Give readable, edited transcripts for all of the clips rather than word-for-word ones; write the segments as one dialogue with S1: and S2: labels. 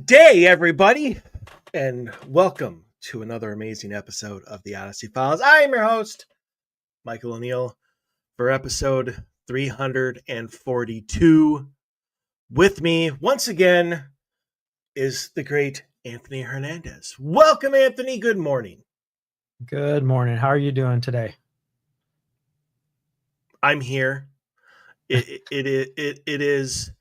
S1: Good day, everybody, and welcome to another amazing episode of the Odyssey Files. I am your host, Michael O'Neill, for episode 342. With me, once again, is the great Anthony Hernandez. Welcome, Anthony. Good morning.
S2: Good morning. How are you doing today?
S1: I'm here. It is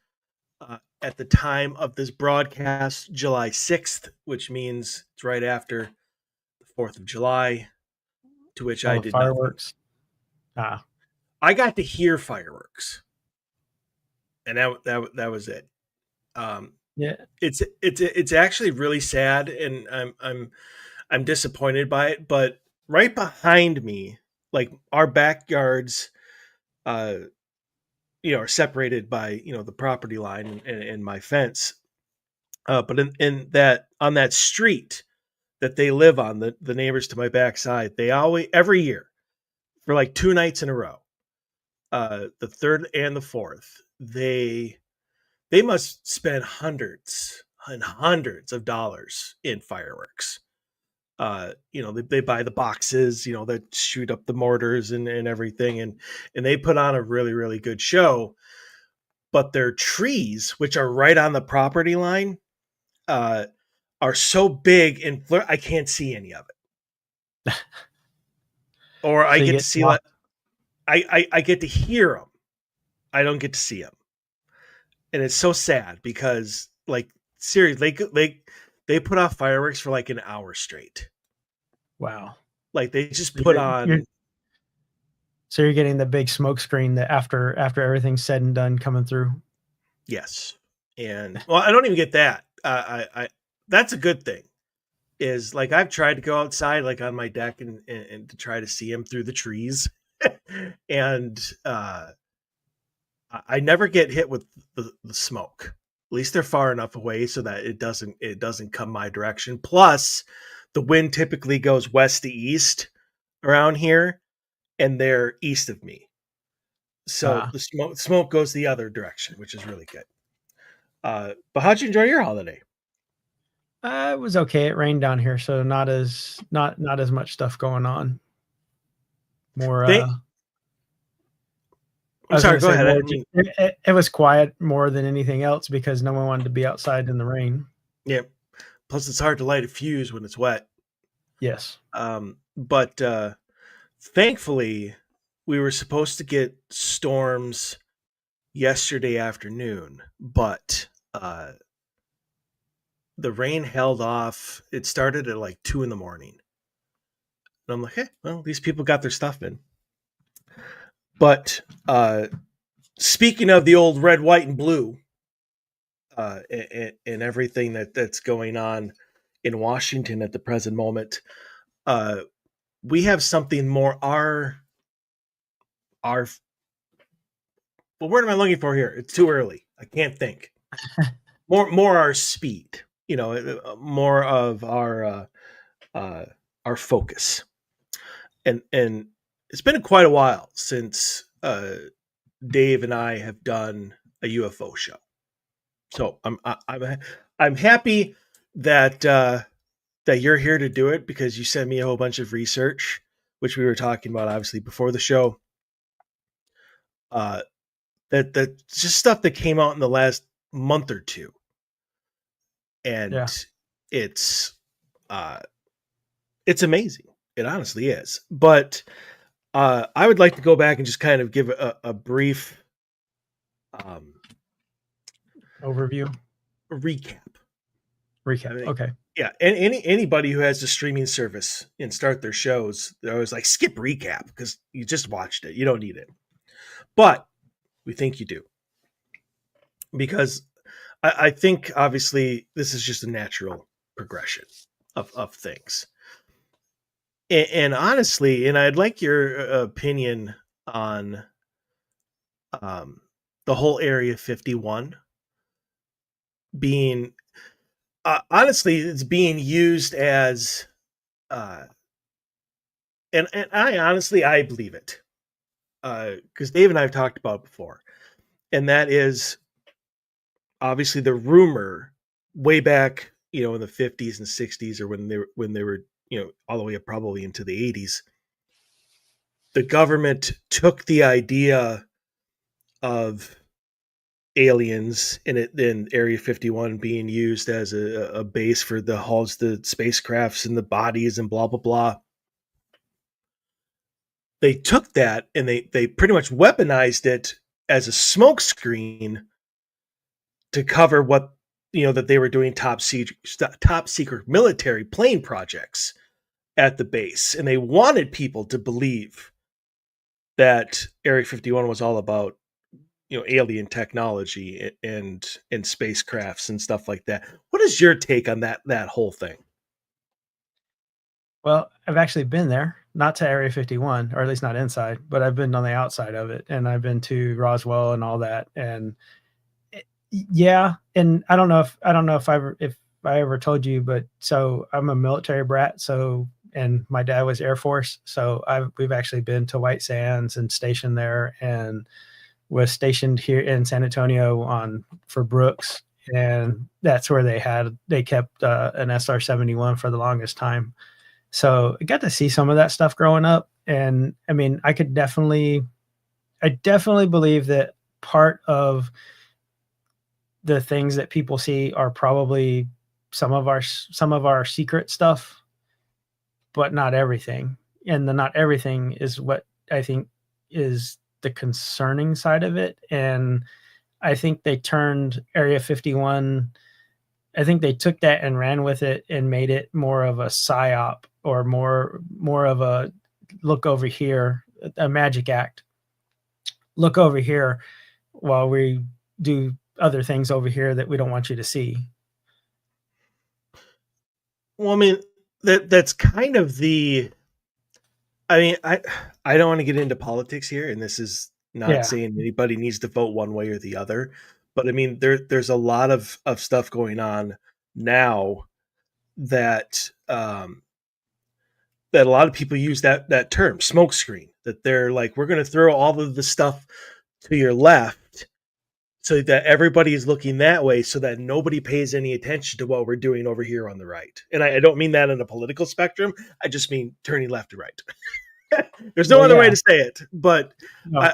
S1: at the time of this broadcast, July 6th, which means it's right after the 4th of July, to which I
S2: Oh,
S1: did
S2: fireworks.
S1: nothing. I got to hear fireworks, and that was it.
S2: Yeah.
S1: It's actually really sad, and I'm disappointed by it. But right behind me, like our backyards, are separated by the property line and my fence. But in that on that street that they live on, the neighbors to my backside, they always every year for like 2 nights in a row, the third and the fourth, they must spend hundreds and hundreds of dollars in fireworks. They buy the boxes, that shoot up the mortars and everything, and they put on a really, really good show. But their trees, which are right on the property line, are so big and I can't see any of it. Or I
S2: So you
S1: get
S2: get
S1: to see I get to hear them. I don't get to see them, and it's so sad because, like, seriously, they put off fireworks for like an hour straight.
S2: Wow.
S1: Like they just
S2: So
S1: put on.
S2: So you're getting the big smoke screen that after everything's said and done coming through.
S1: Yes, and well, I don't even get that. I that's a good thing. Is like I've tried to go outside, like on my deck, and to try to see them through the trees, and I never get hit with the smoke. At least they're far enough away so that it doesn't come my direction. Plus, the wind typically goes west to east around here, and they're east of me, so the smoke goes the other direction, which is really good. But how'd you enjoy your holiday?
S2: It was okay. It rained down here, so not as much stuff going on. More.
S1: They, I'm sorry. Go ahead.
S2: It was quiet more than anything else because no one wanted to be outside in the rain.
S1: Yeah. Plus, it's hard to light a fuse when it's wet.
S2: Yes.
S1: But thankfully, we were supposed to get storms yesterday afternoon, but the rain held off. It started at like 2 a.m. And I'm like, hey, well, these people got their stuff in. But speaking of the old red, white, and blue, and everything that's going on in Washington at the present moment, we have something more our what word am I looking for here? It's too early. I can't think. more our speed. More of our focus. And it's been quite a while since Dave and I have done a UFO show. So I'm happy that that you're here to do it because you sent me a whole bunch of research, which we were talking about obviously before the show. That just stuff that came out in the last month or two, and it's amazing. It honestly is. But I would like to go back and just kind of give a brief
S2: overview,
S1: recap.
S2: Okay.
S1: Yeah, and anybody who has a streaming service and start their shows, they're always like, skip recap because you just watched it. You don't need it. But we think you do. Because I think, obviously, this is just a natural progression of things. And honestly, and I'd like your opinion on the whole Area 51 being... honestly, it's being used as, and I believe it, because Dave and I have talked about it before, and that is obviously the rumor way back, in the 50s and 60s, or when they were, all the way up probably into the 80s, the government took the idea of aliens in it, then Area 51 being used as a base for the hulls, the spacecrafts, and the bodies, and blah blah blah. They took that and they pretty much weaponized it as a smokescreen to cover what, that they were doing top secret military plane projects at the base, and they wanted people to believe that Area 51 was all about, alien technology and spacecrafts and stuff like that. What is your take on that whole thing?
S2: Well, I've actually been there, not to Area 51, or at least not inside, but I've been on the outside of it, and I've been to Roswell and all that. And yeah, and I don't know if I ever told you, but so I'm a military brat. So, and my dad was Air Force, so we've actually been to White Sands and stationed there, and was stationed here in San Antonio on for Brooks, and that's where they kept an SR-71 for the longest time. So I got to see some of that stuff growing up, and I mean, I definitely believe that part of the things that people see are probably some of our secret stuff, but not everything. And the not everything is what I think is the concerning side of it. And I think they turned Area 51. I think they took that and ran with it and made it more of a psyop, or more of a look over here, a magic act. Look over here while we do other things over here that we don't want you to see.
S1: Well, I mean, that's kind of the. I mean, I don't want to get into politics here, and this is not
S2: Yeah.
S1: saying anybody needs to vote one way or the other, but I mean, there's a lot of stuff going on now that that a lot of people use that term smokescreen, that they're like, we're going to throw all of the stuff to your left so that everybody is looking that way, so that nobody pays any attention to what we're doing over here on the right. And I don't mean that in a political spectrum. I just mean turning left to right. There's no
S2: Well,
S1: other way
S2: yeah.
S1: to say it, but
S2: No.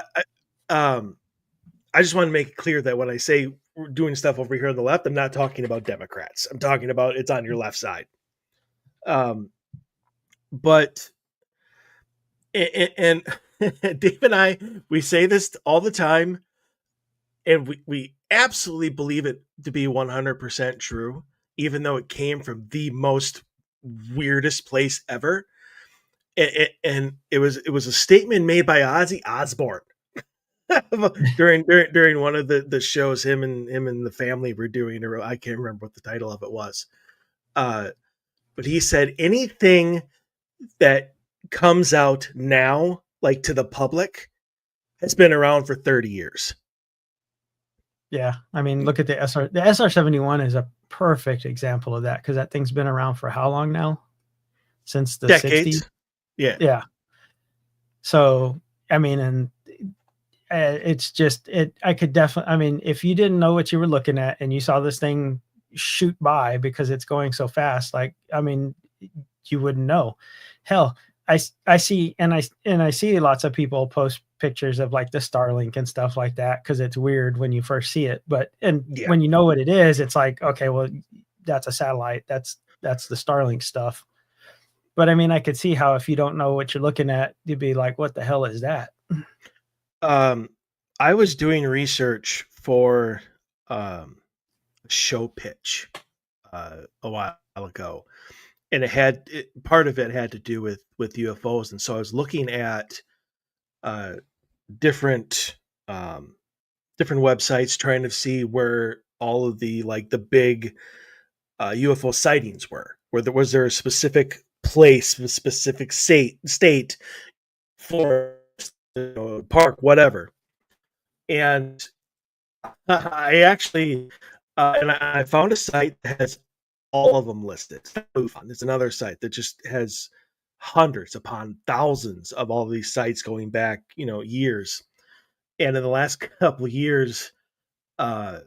S1: I just want to make it clear that when I say we're doing stuff over here on the left, I'm not talking about Democrats. I'm talking about it's on your left side. Um, but and Dave and I, we say this all the time, and we absolutely believe it to be 100% true, even though it came from the most weirdest place ever. And it was a statement made by Ozzy Osbourne during one of the shows him and the family were doing. Or I can't remember what the title of it was. But he said anything that comes out now, like to the public, has been around for 30 years.
S2: Yeah. I mean, look at the SR-71 is a perfect example of that, because that thing's been around for how long now? Since the 60s.
S1: Decades. Yeah.
S2: Yeah. So, I mean, and it's just it. I could definitely. I mean, if you didn't know what you were looking at and you saw this thing shoot by because it's going so fast, like, I mean, you wouldn't know. Hell, I see, and I see lots of people post pictures of like the Starlink and stuff like that, because it's weird when you first see it, but and
S1: Yeah.
S2: when you know what it is, it's like, okay, well, that's a satellite. That's the Starlink stuff. But I mean, I could see how if you don't know what you're looking at, you'd be like, what the hell is that?
S1: Um, I was doing research for a show pitch a while ago, and part of it had to do with UFOs, and so I was looking at uh, different um, different websites trying to see where all of the like the big UFO sightings were. Where there a specific place, a specific state, forest, park, whatever. And I actually, and I found a site that has all of them listed. It's another site that just has hundreds upon thousands of all of these sites going back, years. And in the last couple of years, uh,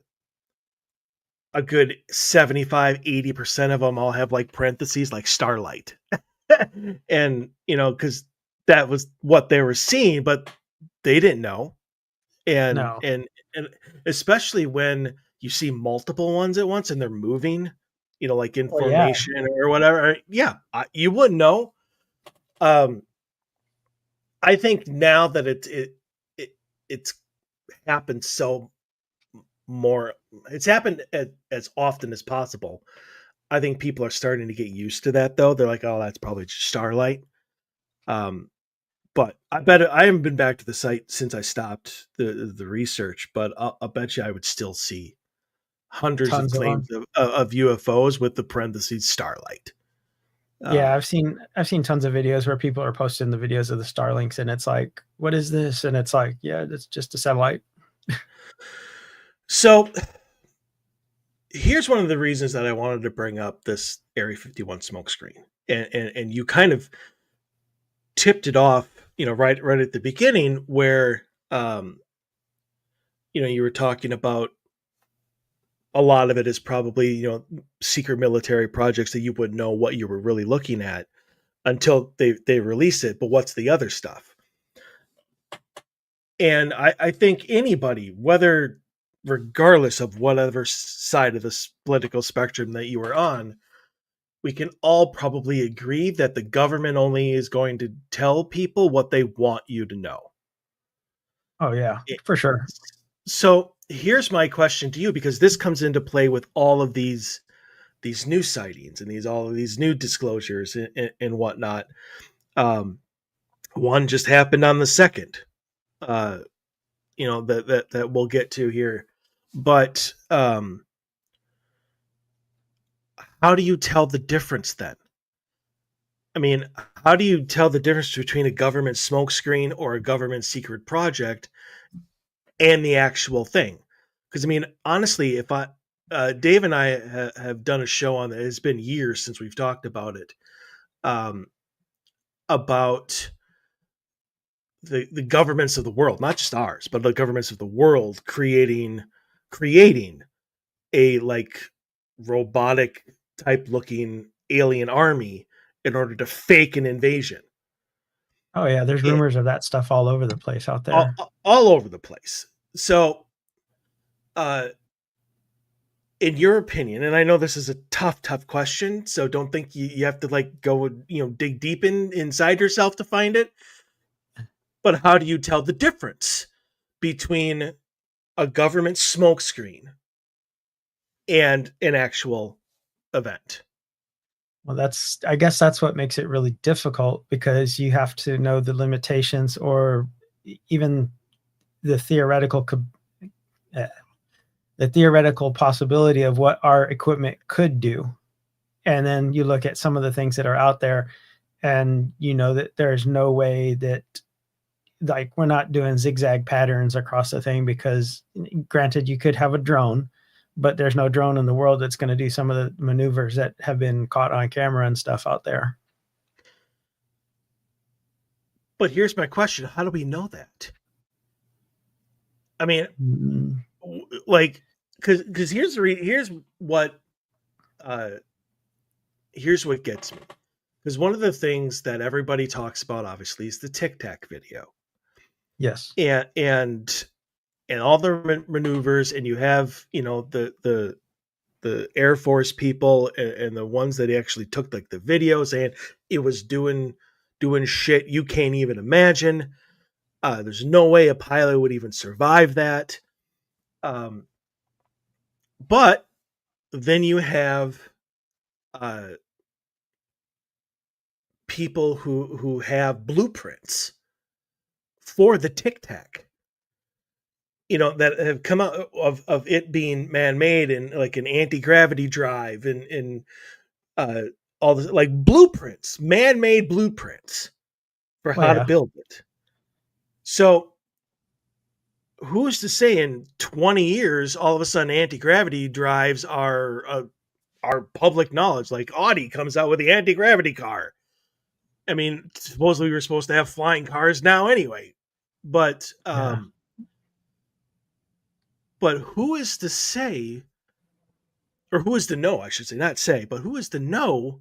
S1: a good 75-80% of them all have like parentheses like starlight. And because that was what they were seeing, but they didn't know. and
S2: No.
S1: and and especially when you see multiple ones at once and they're moving, like in
S2: Well, yeah.
S1: formation or whatever. Yeah, you wouldn't know. um I think now that it it's happened so more it's happened as often as possible. I think people are starting to get used to that, though. They're like, oh, that's probably just starlight. um but I bet I haven't been back to the site since I stopped the research, but I'll bet you I would still see hundreds of
S2: Tons of
S1: claims
S2: them.
S1: of UFOs with the parentheses starlight.
S2: Yeah,
S1: Um,
S2: I've seen tons of videos where people are posting the videos of the Starlinks, and it's like, what is this? And it's like, yeah, it's just a satellite.
S1: so here's one of the reasons that I wanted to bring up this Area 51 smokescreen, and you kind of tipped it off, right at the beginning, where you were talking about a lot of it is probably secret military projects that you wouldn't know what you were really looking at until they release it. But what's the other stuff? And I think anybody, whether regardless of whatever side of this political spectrum that you are on, we can all probably agree that the government only is going to tell people what they want you to know.
S2: Oh yeah,
S1: It-
S2: for sure.
S1: so here's my question to you, because this comes into play with all of these new sightings and all of these new disclosures and whatnot. Um, one just happened on the second. Uh, that we'll get to here. But how do you tell the difference then? I mean, how do you tell the difference between a government smokescreen or a government secret project and the actual thing? Because I mean, honestly, if Dave and I have done a show on it. It's been years since we've talked about it. Um, about the governments of the world, not just ours, but the governments of the world creating a like robotic type looking alien army in order to fake an invasion.
S2: Oh yeah, there's
S1: It,
S2: rumors of that stuff all over the place out there.
S1: all over the place. So, uh, in your opinion, and I know this is a tough question, so don't think you have to like go dig deep inside yourself to find it. But how do you tell the difference between a government smokescreen and an actual event?
S2: Well, I guess that's what makes it really difficult because you have to know the limitations or even the uh, the theoretical possibility of what our equipment could do. And then you look at some of the things that are out there and you know that there's no way that, like, we're not doing zigzag patterns across the thing because granted you could have a drone, but there's no drone in the world that's going to do some of the maneuvers that have been caught on camera and stuff out there.
S1: But here's my question: how do we know that? I mean,
S2: Mm,
S1: like, because here's what uh here's what gets me. Because one of the things that everybody talks about, obviously, is the Tic Tac video,
S2: yes.
S1: and all the maneuvers, and you have the Air Force people and the ones that actually took like the videos, and it was doing shit you can't even imagine. There's no way a pilot would even survive that. Um, but then you have uh, people who have blueprints for the Tic Tac, that have come out of it being man-made and like an anti-gravity drive and uh, all this, like blueprints, man-made blueprints for
S2: Well,
S1: how to
S2: yeah.
S1: build it. So who's to say in 20 years all of a sudden anti-gravity drives are public knowledge? Like Audi comes out with the anti-gravity car. I mean, supposedly we were supposed to have flying cars now anyway. But
S2: Yeah.
S1: but who is to say or who is to know, I should say, not say, but who is to know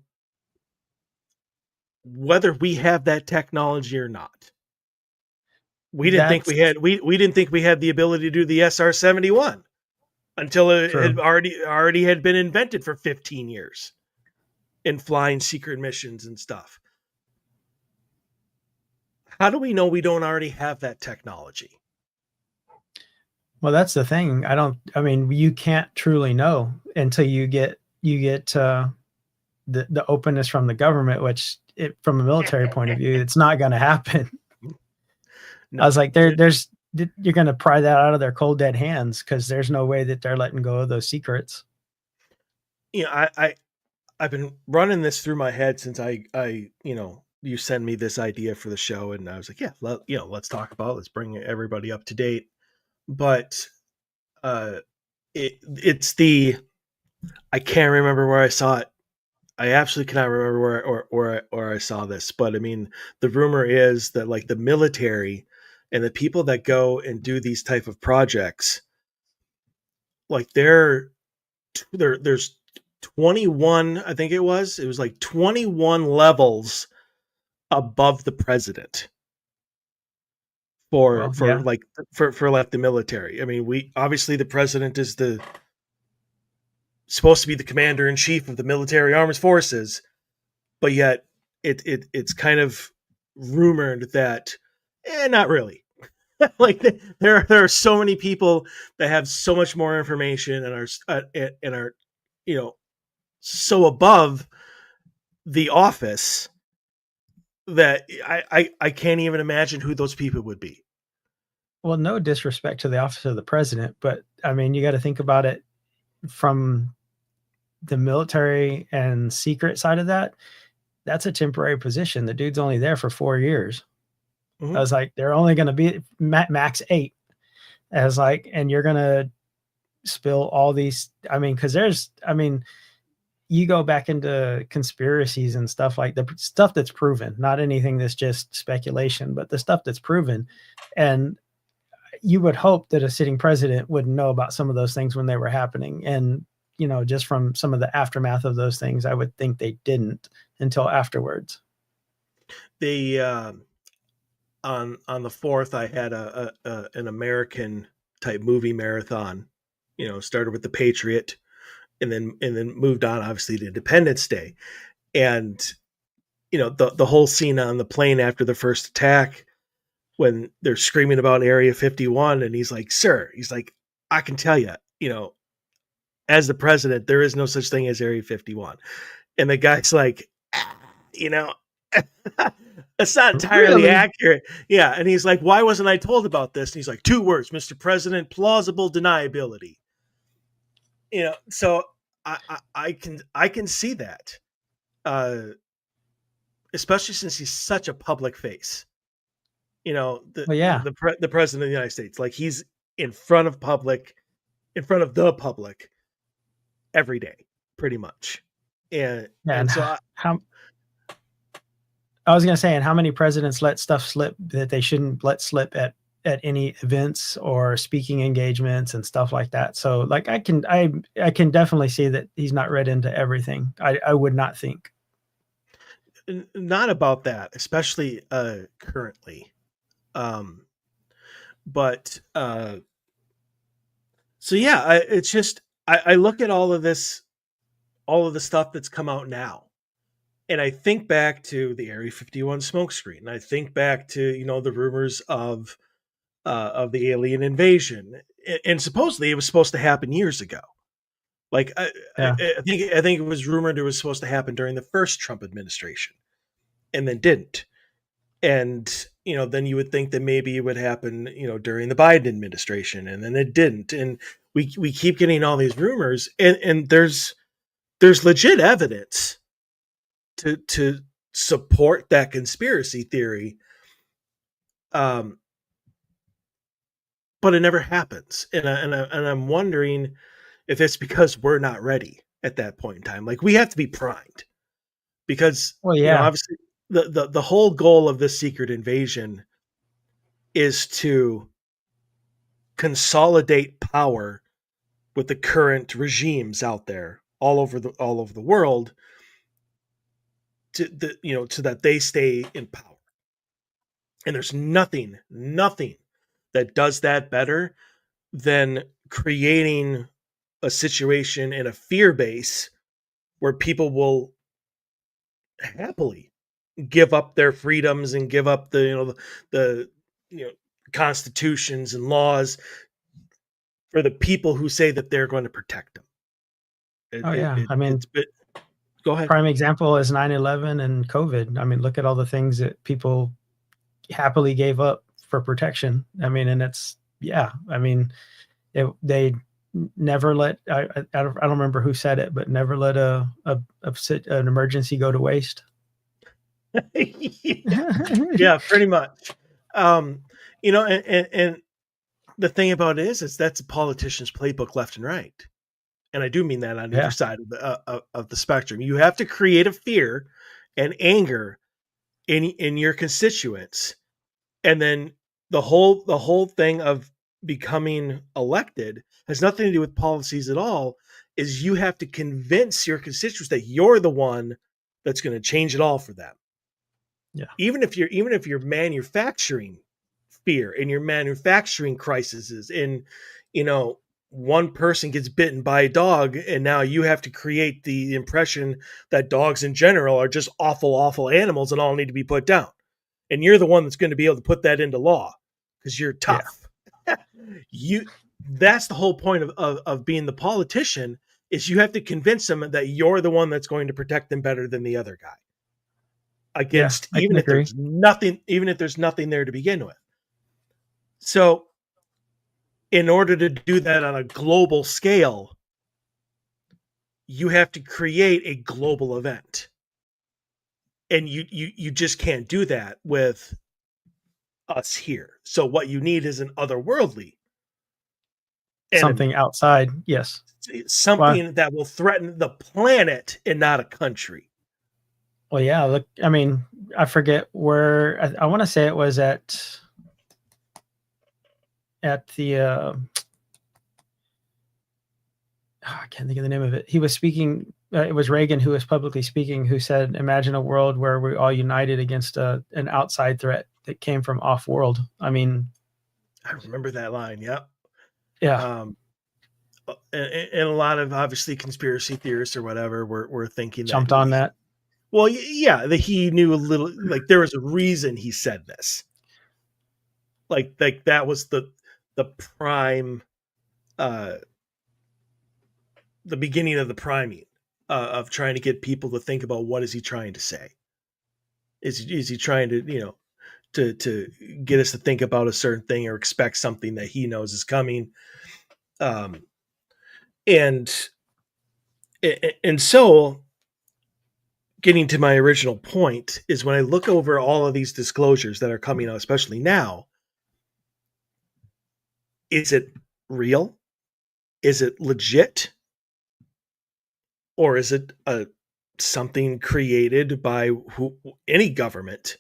S1: whether we have that technology or not? We didn't think
S2: That's
S1: we had we didn't think we had the ability to do the SR-71 until it
S2: true.
S1: had already had been invented for 15 years in flying secret missions and stuff. How do we know we don't already have that technology?
S2: Well, that's the thing. I mean, you can't truly know until you get the openness from the government, which from a military point of view, it's not going to happen. I was
S1: No.
S2: like, there's you're going to pry that out of their cold dead hands because there's no way that they're letting go of those secrets.
S1: You know, I've been running this through my head since you send me this idea for the show, and I was like, yeah, let's talk about it. Let's bring everybody up to date. But uh, it's the I can't remember where I saw it. I absolutely cannot remember where I saw this, but I mean, the rumor is that like the military and the people that go and do these type of projects, like there's 21, I think it was like 21 levels above the president
S2: Well, yeah,
S1: for like the military. I mean, we obviously the president is the supposed to be the commander in chief of the military armed forces, but yet it's kind of rumored that not really. Like there are so many people that have so much more information and are you know so above the office that I can't even imagine who those people would be.
S2: well, no disrespect to the office of the president, but I mean, you got to think about it from the military and secret side of that. That's a temporary position. The dude's only there for 4 years. I
S1: Mm-hmm.
S2: was like, they're only going to be max 8. I was like, and you're going to spill all these. I mean, because I mean, you go back into conspiracies and stuff like the stuff that's proven, not anything that's just speculation, but the stuff that's proven. And you would hope that a sitting president would know about some of those things when they were happening. And, just from some of the aftermath of those things, I would think they didn't until afterwards.
S1: The on the 4th, I had an American type movie marathon. Started with the Patriot, and then moved on obviously to Independence Day, and the whole scene on the plane after the first attack when they're screaming about Area 51, and he's like, "Sir," he's like, "I can tell you, as the president, there is no such thing as Area 51," and the guy's like, you know. That's not entirely
S2: Really?
S1: accurate. Yeah. And he's like, why wasn't I told about this? And he's like, 2 words, Mr. President, plausible deniability. So I can see that. Uh, especially since he's such a public face. The
S2: Well,
S1: the
S2: yeah.
S1: the, pre- the president of the United States, like he's in front of public, in front of the public every day, pretty much. And
S2: Yeah.
S1: and
S2: And
S1: so I,
S2: how, I was going to say, and how many presidents let stuff slip that they shouldn't let slip at any events or speaking engagements and stuff like that. So like I can definitely see that he's not read into everything. I would not think.
S1: not about that, especially currently. Um, but so yeah, it's just I look at all of this, all of the stuff that's come out now, and I think back to the Area 51 smokescreen, and I think back to the rumors of the alien invasion, and supposedly it was supposed to happen years ago. Like
S2: Yeah.
S1: I think it was rumored it was supposed to happen during the first Trump administration, and then didn't. And then you would think that maybe it would happen during the Biden administration, and then it didn't. And we keep getting all these rumors, and there's legit evidence to support that conspiracy theory, um but it never happens. And I'm wondering if it's because we're not ready at that point in time. Like, we have to be primed, because
S2: Well, yeah.
S1: obviously the whole goal of this secret invasion is to consolidate power with the current regimes out there all over the world so that they stay in power. And there's nothing that does that better than creating a situation and a fear base where people will happily give up their freedoms and give up the you know constitutions and laws for the people who say that they're going to protect them.
S2: Oh yeah, I mean,
S1: It's bit. Go ahead.
S2: prime example is 9/11 and COVID. I mean, look at all the things that people happily gave up for protection. I mean, and it's yeah. I mean, they never let. I don't remember who said it, but never let an emergency go to waste.
S1: Yeah, yeah, pretty much. Um, and the thing about it is that's a politician's playbook left and right. And I do mean that on either
S2: Yeah,
S1: side of the spectrum. You have to create a fear and anger in your constituents, and then the whole thing of becoming elected has nothing to do with policies at all. Is you have to convince your constituents that you're the one that's going to change it all for them.
S2: yeah,
S1: Even if you're manufacturing fear and you're manufacturing crises and you know one person gets bitten by a dog and now you have to create the impression that dogs in general are just awful animals and all need to be put down, and you're the one that's going to be able to put that into law because you're
S2: yeah,
S1: tough. you That's the whole point of being the politician, is you have to convince them that you're the one that's going to protect them better than the other guy,
S2: yeah.
S1: against
S2: I can agree.
S1: even if there's nothing there to begin with. So in order to do that on a global scale, you have to create a global event. And you just can't do that with us here. So what you need is an otherworldly
S2: Something
S1: enemy,
S2: outside, yes. Well,
S1: something that will threaten the planet and not a country.
S2: well, yeah. Look, I mean, I forget where. I want to say it was at the I can't think of the name of it. He was speaking. It was Reagan who was publicly speaking, who said, "Imagine a world where we're all united against an outside threat that came from off-world." I mean,
S1: I remember that line. Yep.
S2: yeah,
S1: Um, and a lot of obviously conspiracy theorists or whatever were thinking that
S2: jumped on that.
S1: well, yeah, that he knew a little, like there was a reason he said this. Like that was the prime, uh, the beginning of the priming of trying to get people to think about what is he trying to say. Is he trying to to get us to think about a certain thing or expect something that he knows is coming, um, and and so getting to my original point is when I look over all of these disclosures that are coming out, especially now, is it real? Is it legit? Or is it something created by any government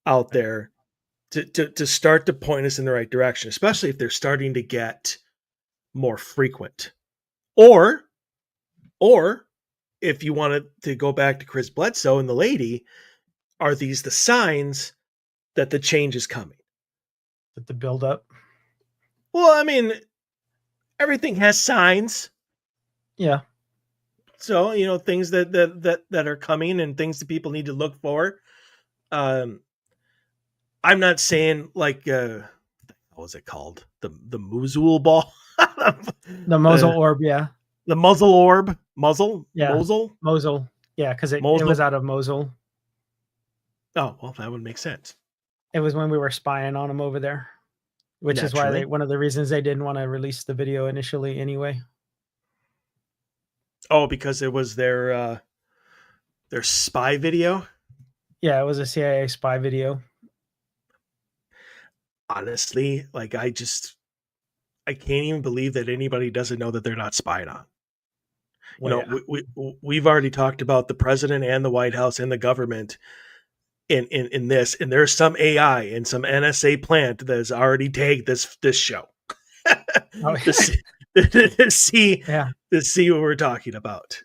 S1: out there to start to point us in the right direction, especially if they're starting to get more frequent? Or, or if you wanted to go back to Chris Bledsoe and the lady, are these the signs that the change is coming?
S2: That the build up.
S1: Well, I mean, everything has signs.
S2: Yeah,
S1: So, things that are coming and things that people need to look for. Um, I'm not saying like what was it called? The Mosul ball?
S2: the Mosul
S1: the
S2: orb. Yeah,
S1: the muzzle orb? Muzzle?
S2: yeah,
S1: Mosul?
S2: Mosul. Yeah, because it was
S1: Mosul?
S2: out of Mosul.
S1: Oh, well, that would make sense.
S2: It was when we were spying on them over there, which is why
S1: Naturally.
S2: one of the reasons they didn't want to release the video initially anyway.
S1: Oh, because it was their spy video?
S2: Yeah, it was a CIA spy video.
S1: Honestly, like I can't even believe that anybody doesn't know that they're not spied on.
S2: Well, yeah,
S1: We've already talked about the president and the White House and the government in this, and there's some AI and some NSA plant that has already tagged this show
S2: oh,
S1: to see to see
S2: yeah,
S1: to see what we're talking about.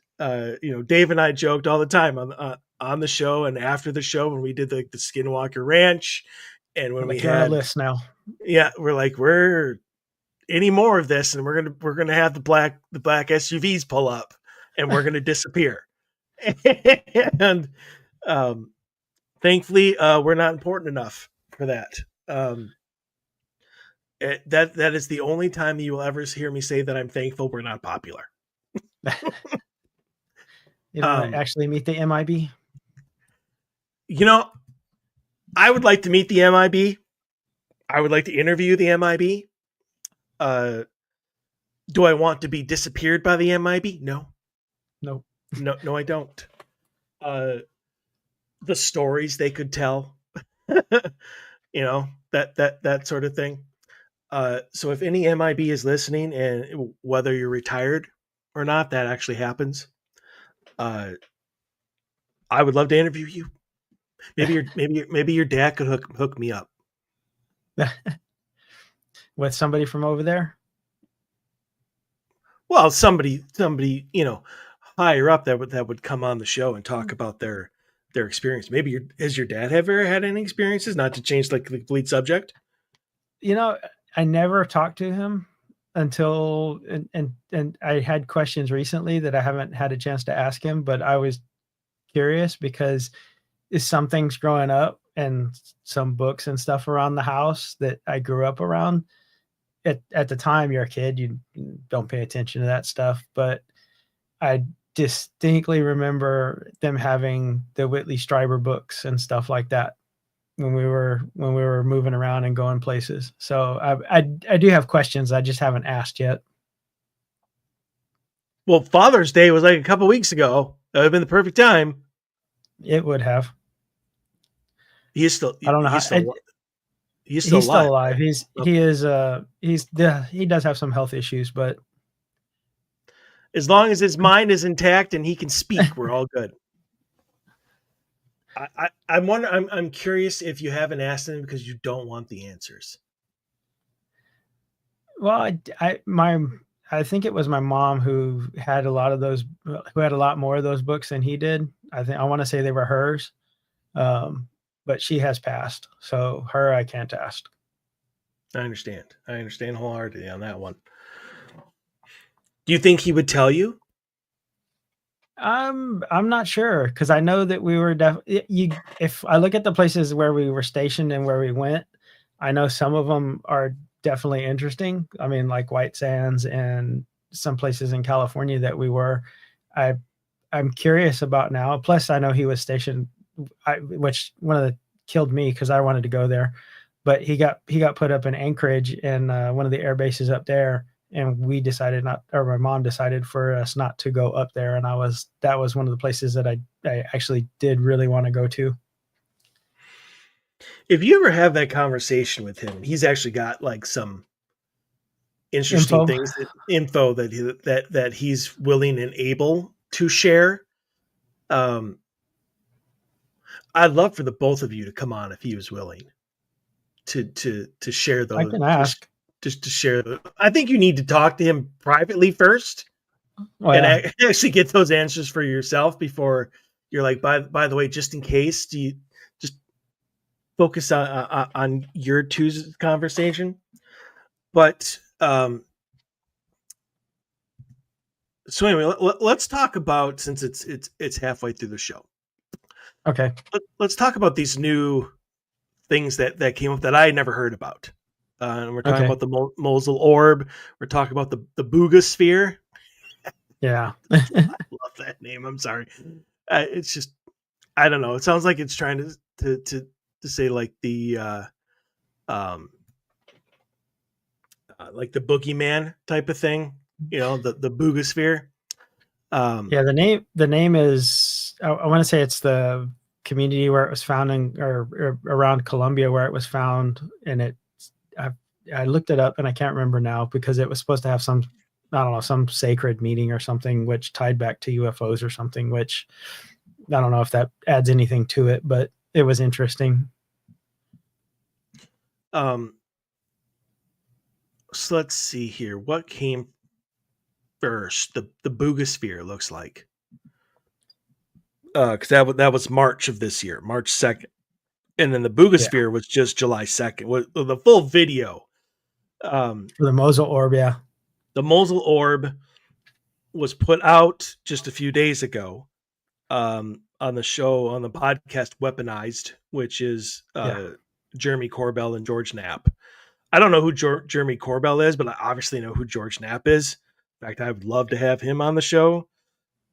S1: Dave and I joked all the time on the show and after the show when we did the Skinwalker Ranch, and when we
S2: Like you're on a
S1: had,
S2: list now.
S1: yeah, we're like, we're any more of this, and we're gonna have the black SUVs pull up, and we're gonna disappear. And um, thankfully, we're not important enough for that. Um, that is the only time you will ever hear me say that I'm thankful we're not popular.
S2: You don't want to
S1: Um,
S2: actually meet the MIB?
S1: you know, I would like to meet the MIB. I would like to interview the MIB. Uh, do I want to be disappeared by the MIB? No,
S2: No.
S1: no, no, I don't. Uh, the stories they could tell, that sort of thing. So if any MIB is listening, and whether you're retired or not, that actually happens. Uh, I would love to interview you. Maybe your dad could hook me up.
S2: With somebody from over there?
S1: Well, somebody higher up that would come on the show and talk about their experience. Maybe has your dad ever had any experiences? Not to change like the complete subject.
S2: You know, I never talked to him until and I had questions recently that I haven't had a chance to ask him, but I was curious because is some things growing up and some books and stuff around the house that I grew up around. At the time you're a kid, you don't pay attention to that stuff, but I distinctly remember them having the Whitley Strieber books and stuff like that when we were moving around and going places. So I do have questions I just haven't asked yet.
S1: Well, Father's Day was like a couple weeks ago. That would have been the perfect time.
S2: It would have.
S1: He is still
S2: I don't know how.
S1: he's still he's still
S2: He's still
S1: alive,
S2: alive.
S1: right?
S2: He
S1: Okay.
S2: is he does have some health issues, but
S1: As long as his mind is intact and he can speak, we're all good. I'm curious if you haven't asked him because you don't want the answers.
S2: well, I think it was my mom who had a lot of those, who had a lot more of those books than he did. I want to say they were hers, um, but she has passed, so her I can't ask.
S1: I understand. I understand wholeheartedly on that one. Do you think he would tell you?
S2: I'm not sure because I know that we were you. If I look at the places where we were stationed and where we went, I know some of them are definitely interesting. I mean, like White Sands and some places in California that we were. I I'm curious about now. Plus, I know he was stationed, which one of the killed me because I wanted to go there, but he got put up in Anchorage in one of the air bases up there, and we decided not, or my mom decided for us not to go up there, and that was one of the places that I actually did really want to go to.
S1: If you ever have that conversation with him, he's actually got like some interesting
S2: Info.
S1: things, info that he's willing and able to share. Um, I'd love for the both of you to come on if he was willing to share
S2: I
S1: those.
S2: can ask.
S1: Just to share. I think you need to talk to him privately first
S2: Oh
S1: and
S2: yeah,
S1: actually get those answers for yourself before you're like, by the way, just in case, do you just focus on your two's conversation? But so anyway, let's talk about, since it's halfway through the show.
S2: okay,
S1: Let's talk about these new things that came up that I had never heard about. And we're talking
S2: okay,
S1: about the Mosul orb. We're talking about the Boogosphere.
S2: yeah.
S1: I love that name. I'm sorry. It's just, I don't know. It sounds like it's trying to say like um like the boogeyman type of thing. The Boogosphere. Um,
S2: Yeah, the name is I want to say it's the community where it was found in, or around Columbia where it was found, and I I looked it up and I can't remember now because it was supposed to have some, I don't know, some sacred meaning or something which tied back to UFOs or something, which I don't know if that adds anything to it, but it was interesting.
S1: um, so let's see here. What came first? The Boogosphere looks like. because that was March of this year, March 2nd, and then the
S2: Yeah,
S1: Boogosphere was just July 2nd. The full video.
S2: for the Mosul orb. Yeah,
S1: The Mosul orb was put out just a few days ago, on the show, on the podcast Weaponized, which is
S2: yeah.
S1: Jeremy Corbell and George Knapp. I don't know who Jeremy Corbell is, but I obviously know who George Knapp is. In fact, I would love to have him on the show,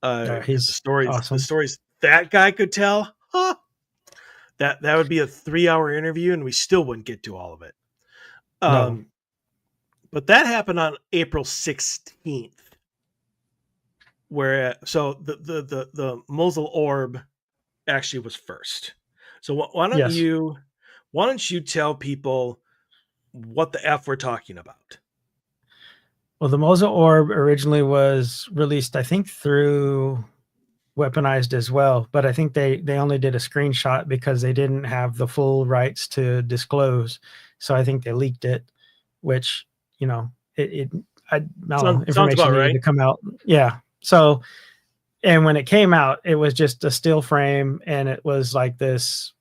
S1: because
S2: He's
S1: the
S2: awesome.
S1: stories that guy could tell, huh, that would be a 3 hour interview, and we still wouldn't get to all of it.
S2: No,
S1: Um, but that happened on April 16th, where so the Mosul orb actually was first. So
S2: yes.
S1: why don't you tell people what the f we're talking about?
S2: Well, the Mosul orb originally was released, I think, through Weaponized as well, but I think they only did a screenshot because they didn't have the full rights to disclose. So I think they leaked it, which, you know, I don't know,
S1: Sounds
S2: information
S1: about
S2: needed
S1: right.
S2: to come out. Yeah. So, and when it came out, it was just a still frame, and it was like this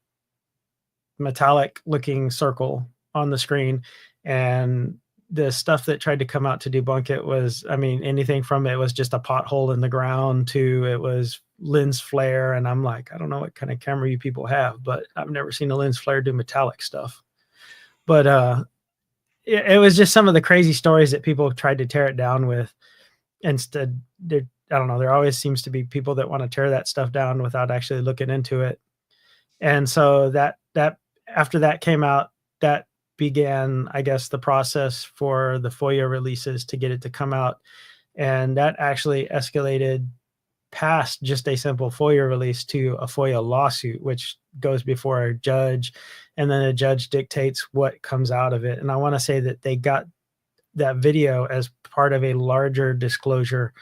S2: metallic looking circle on the screen. And the stuff that tried to come out to debunk it was, I mean, anything from it was just a pothole in the ground to it was lens flare. And I'm like, I don't know what kind of camera you people have, but I've never seen a lens flare do metallic stuff. But it was just some of the crazy stories that people have tried to tear it down with. Instead, I don't know, there always seems to be people that want to tear that stuff down without actually looking into it. And so that after that came out, that began, I guess, the process for the FOIA releases to get it to come out. And that actually escalated past just a simple FOIA release to a FOIA lawsuit, which goes before a judge, and then a judge dictates what comes out of it. And I want to say that they got that video as part of a larger disclosure,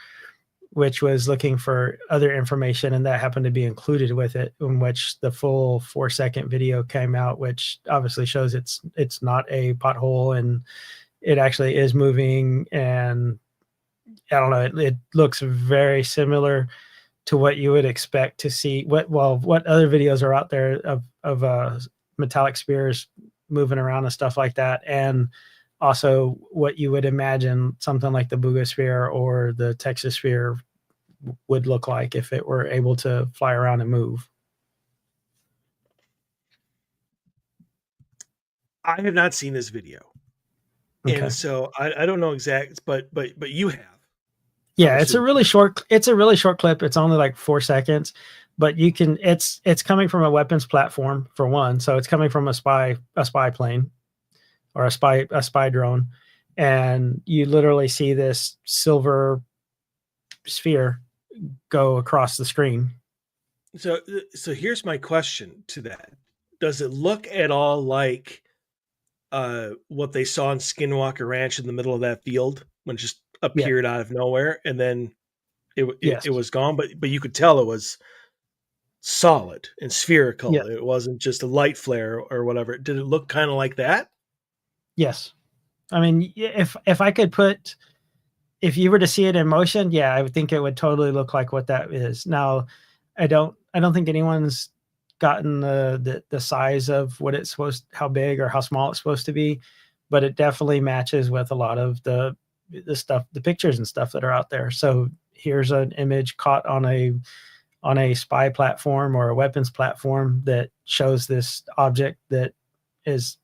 S2: which was looking for other information, and that happened to be included with it, in which the full 4-second video came out, which obviously shows it's not a pothole and it actually is moving. And I don't know, it looks very similar to what you would expect to see. What other videos are out there of metallic spheres moving around and stuff like that, and also what you would imagine something like the Boogosphere or the Texas sphere would look like if it were able to fly around and move.
S1: I have not seen this video, and
S2: Okay.
S1: so I don't know exact, but you have, I'm
S2: Yeah,
S1: assuming.
S2: it's a really short clip. It's only like 4 seconds, but you can it's coming from a weapons platform for one. So it's coming from a spy plane or a spy drone. And you literally see this silver sphere go across the screen.
S1: So here's my question to that: does it look at all like what they saw in Skinwalker Ranch in the middle of that field when it just
S2: Yeah.
S1: appeared out of nowhere, and then it
S2: Yes.
S1: was gone? But you could tell it was solid and spherical.
S2: Yes.
S1: It wasn't just a light flare or whatever. Did it look kind of like that?
S2: Yes. I mean, if I could put, if you were to see it in motion, yeah, I would think it would totally look like what that is. Now, I don't think anyone's gotten the size of what it's supposed, how big or how small it's supposed to be, but it definitely matches with a lot of the stuff, the pictures and stuff that are out there. So here's an image caught on a spy platform or a weapons platform that shows this object that is,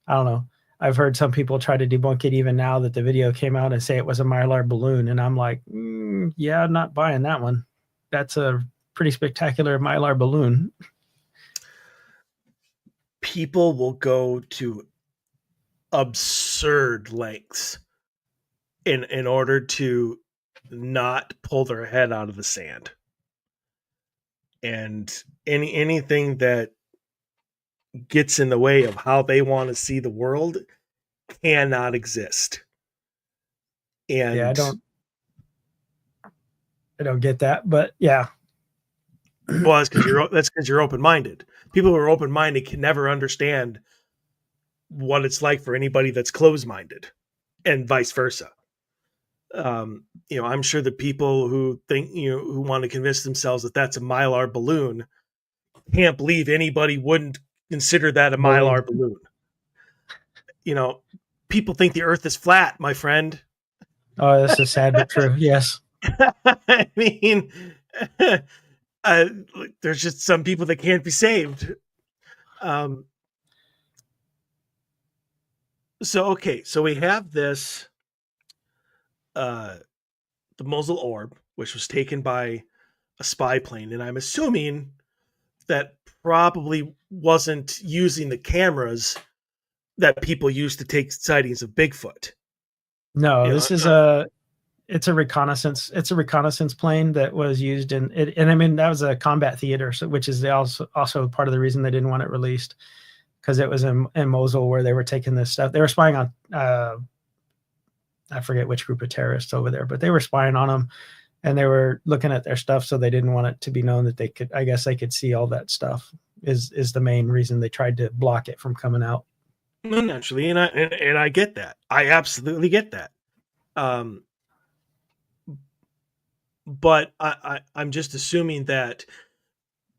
S2: I don't know. I've heard some people try to debunk it even now that the video came out and say it was a mylar balloon. And I'm like, yeah, I'm not buying that one. That's a pretty spectacular mylar balloon.
S1: People will go to absurd lengths in order to not pull their head out of the sand. And anything that gets in the way of how they want to see the world cannot exist.
S2: Yeah, I
S1: And
S2: don't I don't get that, but yeah.
S1: well, that's because you're open minded. People who are open minded can never understand what it's like for anybody that's closed minded, and vice versa. I'm sure the people who think, who want to convince themselves that that's a Mylar balloon can't believe anybody wouldn't consider that a
S2: Believe.
S1: Mylar balloon. You know, people think the earth is flat, my friend.
S2: Oh, this is sad but true. Yes.
S1: I mean, uh, there's just some people that can't be saved. Um, okay, so we have this, uh, the muzzle orb, which was taken by a spy plane, and I'm assuming that probably wasn't using the cameras that people use to take sightings of Bigfoot.
S2: No,
S1: You know,
S2: this is a it's a reconnaissance. It's a reconnaissance plane that was used in it, and I mean that was a combat theater, so, which is also part of the reason they didn't want it released, because it was in Mosul where they were taking this stuff. They were spying on I forget which group of terrorists over there, but they were spying on them, and they were looking at their stuff, so they didn't want it to be known that they could. I guess they could see all that stuff. Is the main reason they tried to block it from coming out.
S1: naturally, and I get that. I absolutely get that. Um, but I'm just assuming that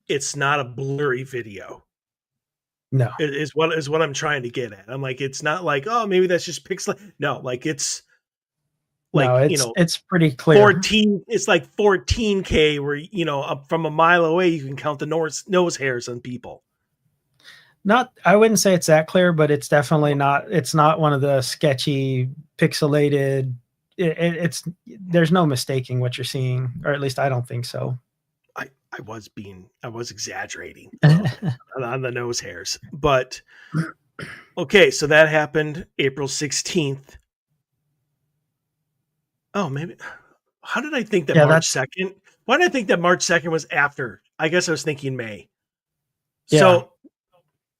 S1: it's not a blurry video.
S2: No,
S1: Is what I'm trying to get at. I'm like, it's not like, oh, maybe that's just pixel. No, like it's
S2: no,
S1: like,
S2: it's pretty clear.
S1: 14. It's like 14K, where up from a mile away you can count the nose hairs on people.
S2: Not, I wouldn't say it's that clear, but it's definitely not. It's not one of the sketchy, pixelated. It's there's no mistaking what you're seeing, or at least I don't think so.
S1: I was exaggerating a little bit on the nose hairs, but okay. So that happened April 16th. Oh, maybe. How did I think that
S2: Yeah,
S1: March
S2: that's
S1: 2nd? Why did I think that March 2nd was after? I guess I was thinking May.
S2: yeah,
S1: So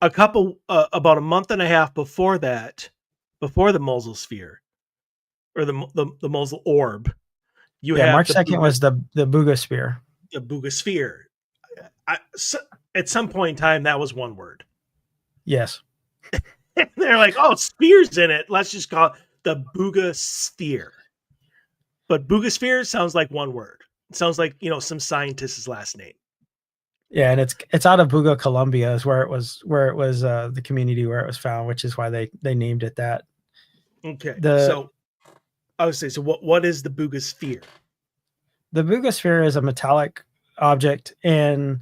S1: about a month and a half before that, before the Mosul sphere, or the Mosul orb, you
S2: yeah.
S1: have
S2: March 2nd was the Buga sphere.
S1: the Buga sphere. At some point in time, that was one word.
S2: Yes.
S1: They're like, oh, sphere's in it. Let's just call it the Buga sphere. But Buga sphere sounds like one word. It sounds like, some scientist's last name.
S2: Yeah, and it's out of Buga, Colombia, is where it was the community where it was found, which is why they named it that.
S1: Okay.
S2: The
S1: So I would say, so what is the Buga sphere?
S2: the Buga sphere is a metallic object, and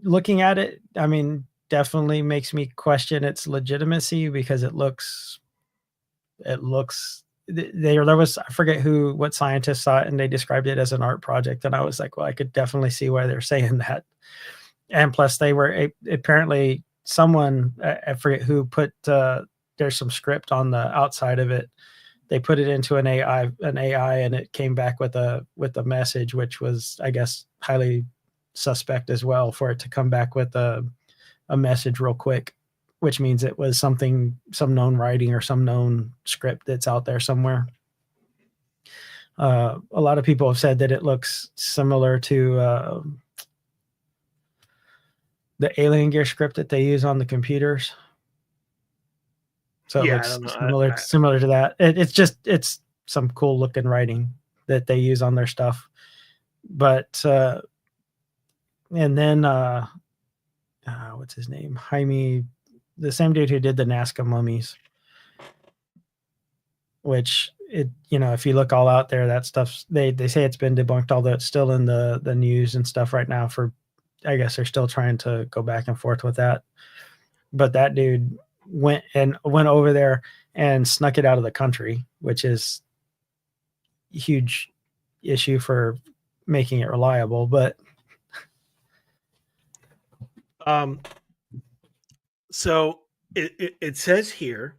S2: looking at it, I mean, definitely makes me question its legitimacy, because it looks there was, I forget what scientist saw it, and they described it as an art project, and I was like, well, I could definitely see why they're saying that. And plus they were apparently someone, I forget who, put there's some script on the outside of it. They put it into an AI, and it came back with a message, which was, I guess, highly suspect as well, for it to come back with a message real quick, which means it was some known writing or some known script that's out there somewhere. A lot of people have said that it looks similar to the Alien Gear script that they use on the computers. So it
S1: Yeah, I
S2: looks
S1: don't know.
S2: similar to that. It's some cool looking writing that they use on their stuff. But and then what's his name? Jaime, the same dude who did the Nazca mummies, which if you look all out there, that stuff, they say it's been debunked, although it's still in the news and stuff right now. For, I guess they're still trying to go back and forth with that. But that dude went over there and snuck it out of the country, which is a huge issue for making it reliable. But
S1: um, so it says here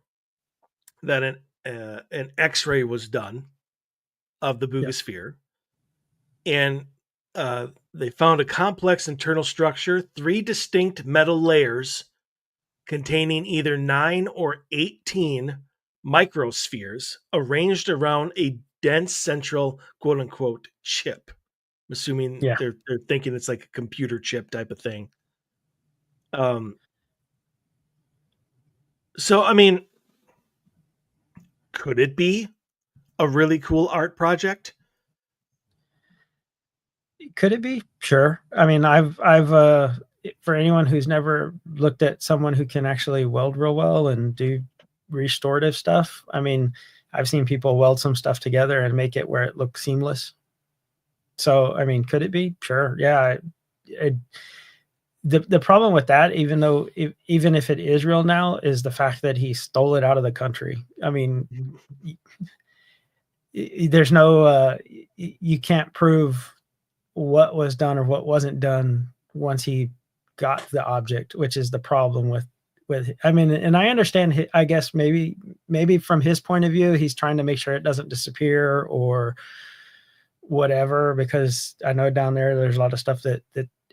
S1: that an X-ray was done of the
S2: yeah,
S1: Bugosphere, and they found a complex internal structure, three distinct metal layers containing either 9 or 18 microspheres arranged around a dense central quote unquote chip. I'm assuming
S2: yeah,
S1: they're thinking it's like a computer chip type of thing. Um, so I mean, could it be a really cool art project?
S2: Could it be? Sure. I mean, for anyone who's never looked at someone who can actually weld real well and do restorative stuff, I mean, I've seen people weld some stuff together and make it where it looks seamless. So, I mean, could it be? Sure. Yeah. The problem with that, even if it is real now, is the fact that he stole it out of the country. I mean, there's no you can't prove what was done or what wasn't done once he got the object, which is the problem with I mean, and I understand, I guess maybe from his point of view, he's trying to make sure it doesn't disappear or whatever, because I know down there's a lot of stuff that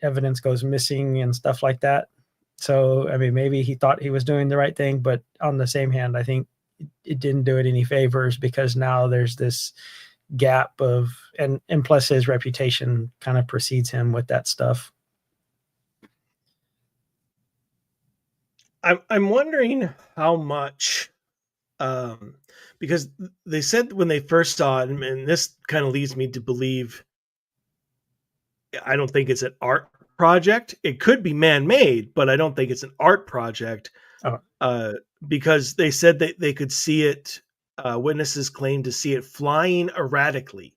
S2: evidence goes missing and stuff like that. So, I mean, maybe he thought he was doing the right thing, but on the same hand, I think it didn't do it any favors, because now there's this gap of, and plus his reputation kind of precedes him with that stuff.
S1: I'm wondering how much, because they said when they first saw it, and this kind of leads me to believe, I don't think it's an art project. It could be man-made, but I don't think it's an art project,
S2: Oh,
S1: because they said that they could see it. Witnesses claimed to see it flying erratically.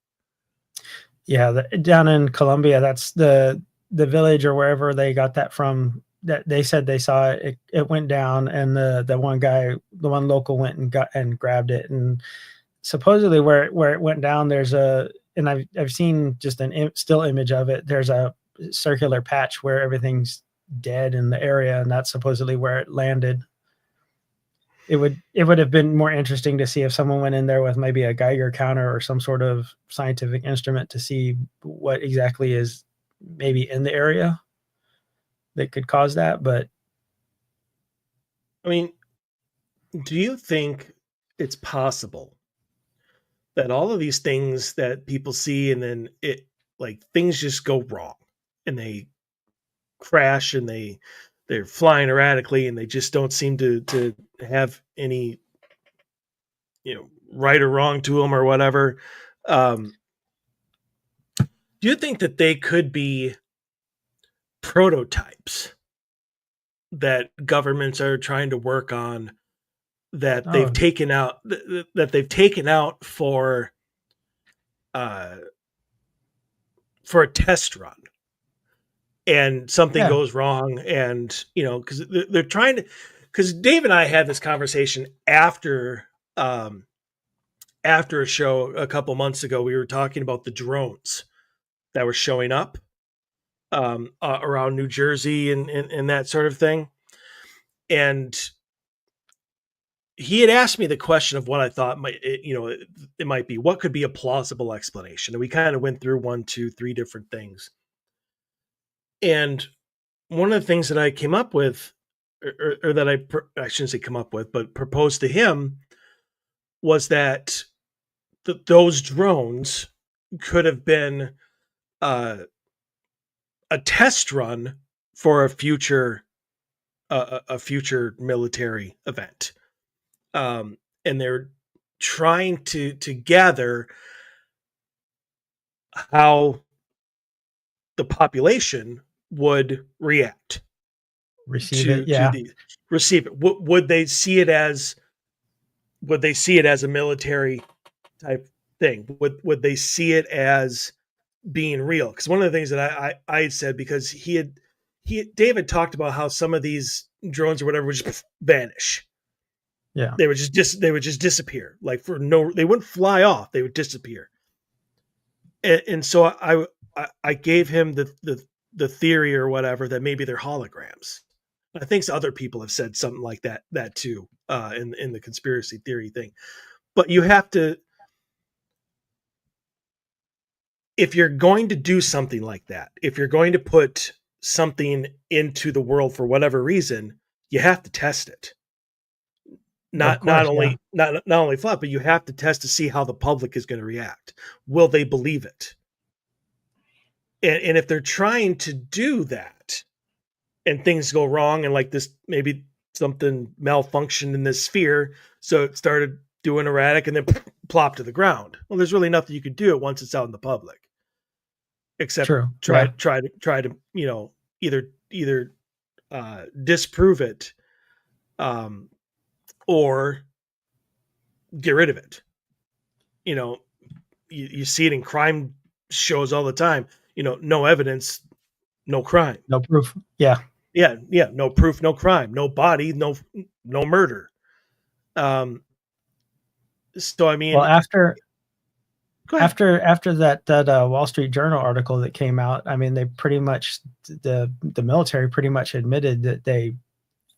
S2: yeah, down in Colombia, that's the village or wherever they got that from. That they said they saw it. It went down, and the one guy, the one local, went and got and grabbed it. And supposedly, where it went down, there's a, and I've seen just an still image of it. There's a circular patch where everything's dead in the area, and that's supposedly where it landed. It would have been more interesting to see if someone went in there with maybe a Geiger counter or some sort of scientific instrument to see what exactly is maybe in the area that could cause that. But
S1: I mean, do you think it's possible that all of these things that people see, and then it, like, things just go wrong and they crash and they're flying erratically and they just don't seem to have any, right or wrong to them or whatever? um do you think that they could be prototypes that governments are trying to work on, that they've
S2: oh
S1: taken out, that they've taken out uh for a test run, and something
S2: yeah,
S1: goes wrong, and because they're trying to, because Dave and I had this conversation um after a show a couple months ago. We were talking about the drones that were showing up around New Jersey and that sort of thing. And he had asked me the question of what I thought it might be, what could be a plausible explanation. And we kind of went through one, two, three different things. And one of the things that I came up with, or that I shouldn't say come up with, but proposed to him, was that those drones could have been uh, a test run for a future military event, and they're trying to gather how the population would react
S2: receive it.
S1: to
S2: Yeah,
S1: the receive it. Would they see it as, a military type thing? Would they see it as being real? Because one of the things that I had said, because David talked about how some of these drones or whatever would just vanish.
S2: yeah,
S1: They would just disappear, like, they wouldn't fly off, they would disappear. And so I gave him the theory or whatever, that maybe they're holograms. I think other people have said something like that too, in the conspiracy theory thing. But you have to, if you're going to do something like that, if you're going to put something into the world for whatever reason, you have to test it.
S2: of
S1: Not
S2: course. Yeah,
S1: only not only flat, but you have to test to see how the public is going to react. Will they believe it? And if they're trying to do that and things go wrong, and like this, maybe something malfunctioned in this sphere, so it started do an erratic, and then plop to the ground. Well, there's really nothing you can do once it's out in the public, except
S2: True. Yeah.
S1: try to either disprove it, um, or get rid of it. You know, you see it in crime shows all the time. No evidence, no crime.
S2: No proof. Yeah.
S1: Yeah, no proof, no crime, no body, no murder. Um, so I
S2: Well,
S1: mean,
S2: after
S1: go ahead.
S2: after that Wall Street Journal article that came out, I mean, they pretty much the military pretty much admitted that they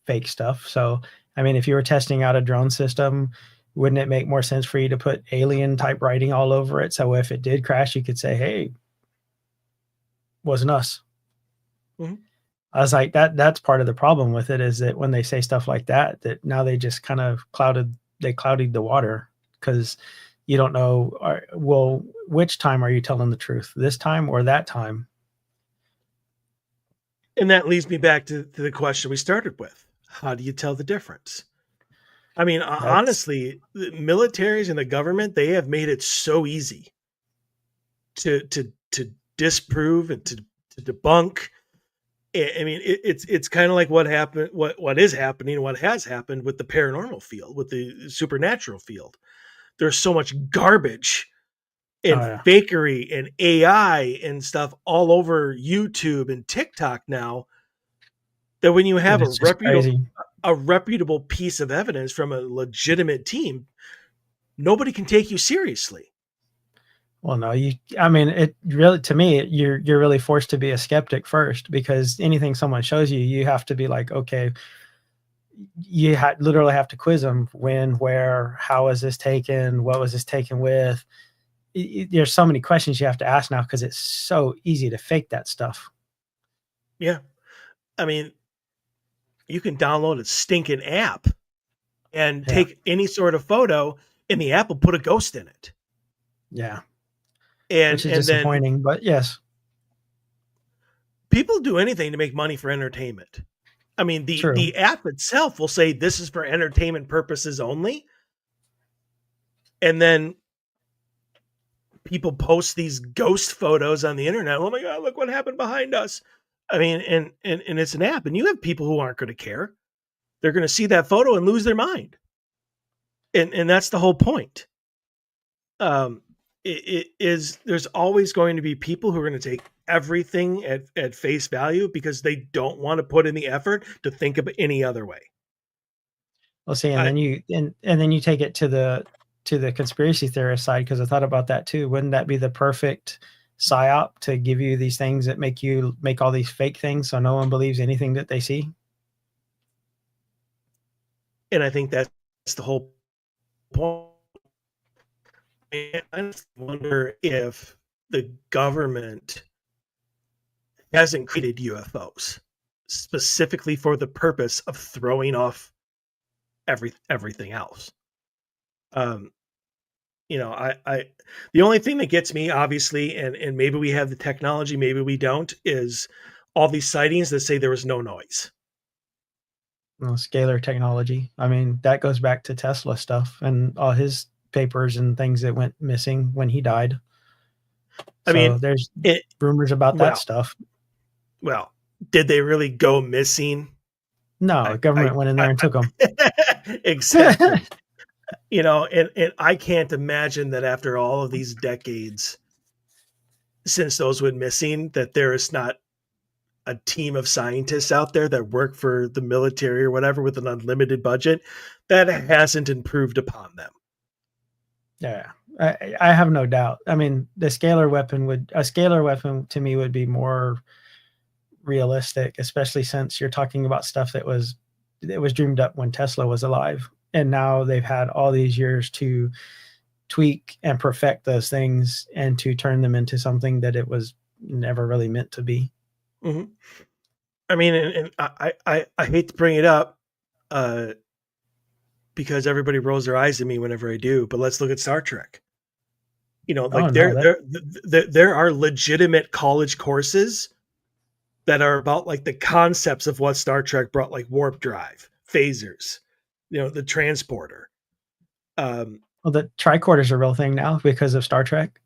S2: fake stuff. So, I mean, if you were testing out a drone system, wouldn't it make more sense for you to put alien type writing all over it? So if it did crash, you could say, "Hey, wasn't us."
S1: Mhm.
S2: I was like, that's part of the problem with it is that when they say stuff like that, that now they just kind of clouded the water because you don't know, well, which time are you telling the truth? This time or that time?
S1: And that leads me back to the question we started with: how do you tell the difference? I mean,
S2: That's
S1: honestly, the militaries and the government, they have made it so easy to disprove and to debunk. I mean, it's kind of like what happened, what is happening, what has happened with the paranormal field, with the supernatural field. There's so much garbage
S2: oh
S1: and
S2: yeah,
S1: fakery and AI and stuff all over YouTube and TikTok now, that when you
S2: it
S1: have
S2: is just crazy.
S1: a reputable piece of evidence from a legitimate team, nobody can take you seriously.
S2: Well, no, I mean, it really, to me, you're really forced to be a skeptic first because anything someone shows you, you have to be like, okay, literally have to quiz them when, where, how was this taken, what was this taken with. There's so many questions you have to ask now because it's so easy to fake that stuff.
S1: Yeah. I mean, you can download a stinking app and
S2: Yeah,
S1: take any sort of photo, and the app will put a ghost in it.
S2: yeah, which is
S1: And then
S2: disappointing, but yes,
S1: people do anything to make money for entertainment. I mean,
S2: true.
S1: the app itself will say this is for entertainment purposes only, and then people post these ghost photos on the internet. Oh my god, look what happened behind us. I mean, and it's an app, and you have people who aren't going to care. They're going to see that photo and lose their mind, and that's the whole point. Um, it is there's always going to be people who are going to take everything at face value because they don't want to put in the effort to think of it any other way.
S2: We'll see, and
S1: I,
S2: then you take it to the conspiracy theorist side because I thought about that too. Wouldn't that be the perfect psyop to give you these things that make you make all these fake things so no one believes anything that they see?
S1: and I think that's the whole point. I wonder if the government hasn't created UFOs specifically for the purpose of throwing off everything else. Um, I the only thing that gets me, obviously, and maybe we have the technology, maybe we don't, is all these sightings that say there was no noise.
S2: Well, scalar technology. I mean, that goes back to Tesla stuff and all his papers and things that went missing when he died.
S1: I mean,
S2: So there's
S1: it
S2: rumors about that
S1: well,
S2: stuff.
S1: well, did they really go missing?
S2: No, the
S1: I,
S2: government went in there and took them.
S1: exactly. And I can't imagine that after all of these decades since those went missing, that there is not a team of scientists out there that work for the military or whatever with an unlimited budget that hasn't improved upon them.
S2: Yeah, I have no doubt. I mean, a scalar weapon to me would be more realistic, especially since you're talking about stuff that was dreamed up when Tesla was alive, and now they've had all these years to tweak and perfect those things and to turn them into something that it was never really meant to be.
S1: Mm-hmm. I mean, and I hate to bring it up, uh, because everybody rolls their eyes at me whenever I do, but let's look at Star Trek.
S2: Oh
S1: Like
S2: no, that
S1: there are legitimate college courses that are about like the concepts of what Star Trek brought, like warp drive, phasers, the transporter. Um,
S2: Well, the tricorder is a real thing now because of Star Trek.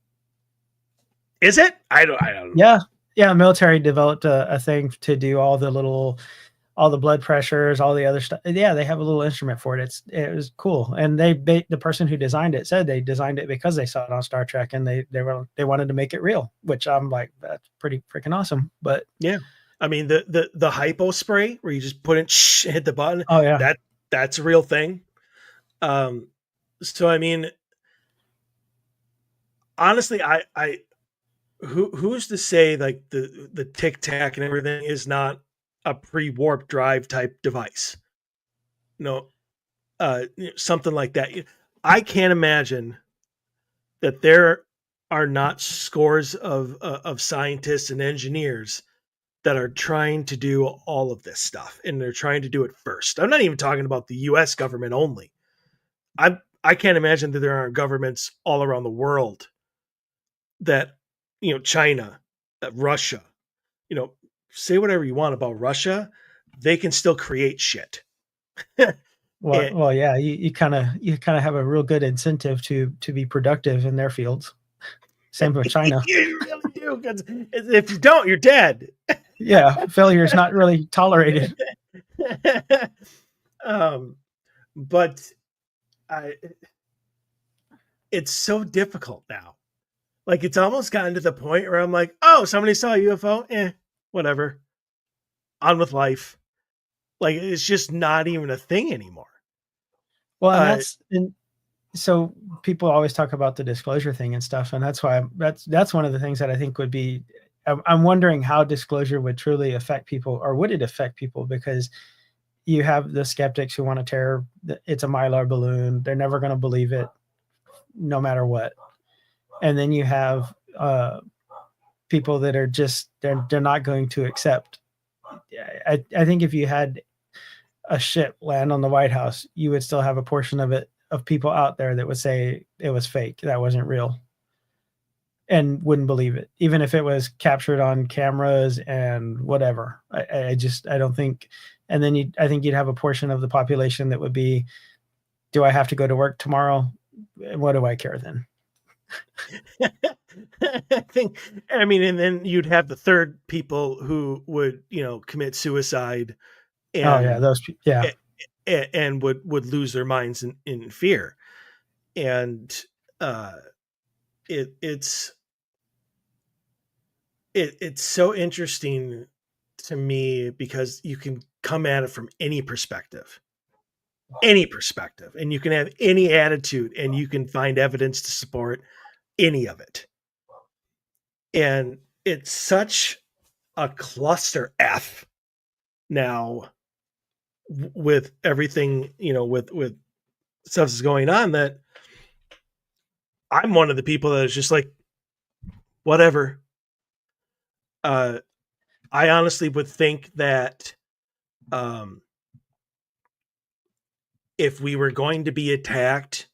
S1: is it? I don't know.
S2: Yeah, yeah. Military developed a thing to do all the blood pressures, all the other stuff. Yeah, they have a little instrument for it. It was cool, and the person who designed it said they designed it because they saw it on Star Trek, and they wanted to make it real, which I'm like, that's pretty freaking awesome. But
S1: Yeah. I mean the hypo spray where you just put it, hit the button.
S2: oh yeah,
S1: That that's a real thing. Um, so I mean, honestly, I who's to say like the tic tac and everything is not a pre warp drive type device? No, something like that. I can't imagine that there are not scores of scientists and engineers that are trying to do all of this stuff, and they're trying to do it first. I'm not even talking about the U.S. government only. I can't imagine that there aren't governments all around the world that, China, that Russia, you know, say whatever you want about Russia, they can still create shit. It,
S2: well, yeah. You kind of have a real good incentive to be productive in their fields. Same with China.
S1: you really do, because if you don't, you're dead.
S2: Yeah, failure is not really tolerated.
S1: um, but I, it's so difficult now. Like it's almost gotten to the point where I'm like, oh, somebody saw a UFO, whatever, on with life. Like it's just not even a thing anymore.
S2: Well, and
S1: Uh,
S2: so people always talk about the disclosure thing and stuff, and that's why that's one of the things that I think would be. I'm wondering how disclosure would truly affect people, or would it affect people? Because you have the skeptics who want to tear it's a mylar balloon. They're never going to believe it, no matter what. And then you have people that are just they're not going to accept. I think if you had a ship land on the White House, you would still have a portion of it of people out there that would say it was fake, that wasn't real, and wouldn't believe it, even if it was captured on cameras and whatever. I don't think. And then I think you'd have a portion of the population that would be, do I have to go to work tomorrow? What do I care then?
S1: I think, I mean, and then you'd have the third people who would, commit suicide
S2: Oh yeah,
S1: and
S2: yeah.
S1: and would lose their minds in fear. And uh, it's it's so interesting to me because you can come at it from any perspective, and you can have any attitude, and you can find evidence to support any of it. And it's such a cluster F now with everything, with stuff that's going on, that I'm one of the people that is just like, whatever. Uh, I honestly would think that um, if we were going to be attacked,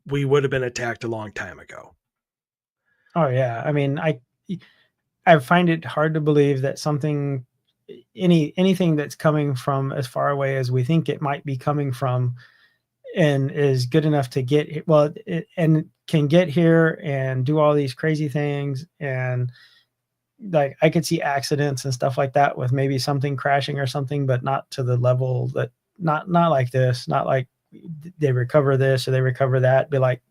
S1: we would have been attacked a long time ago.
S2: Oh yeah. I mean, I find it hard to believe that anything that's coming from as far away as we think it might be coming from, and is good enough to and can get here and do all these crazy things. And like I could see accidents and stuff like that with maybe something crashing or something, but not to the level that, not like this, not like they recover this or they recover that. Be like,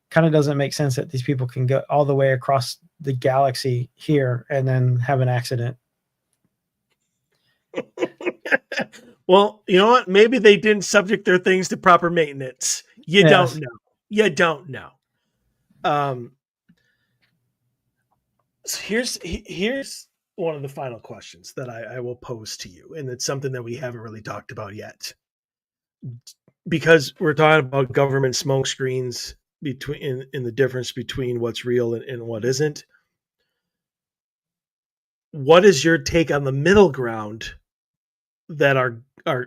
S2: kind of doesn't make sense that these people can go all the way across the galaxy here and then have an accident.
S1: Well, you know what? Maybe they didn't subject their things to proper maintenance. You don't
S2: Yes.
S1: know. You don't know. Um, so here's one of the final questions that I will pose to you, and it's something that we haven't really talked about yet, because we're talking about government smoke screens between in the difference between what's real and what isn't. What is your take on the middle ground that our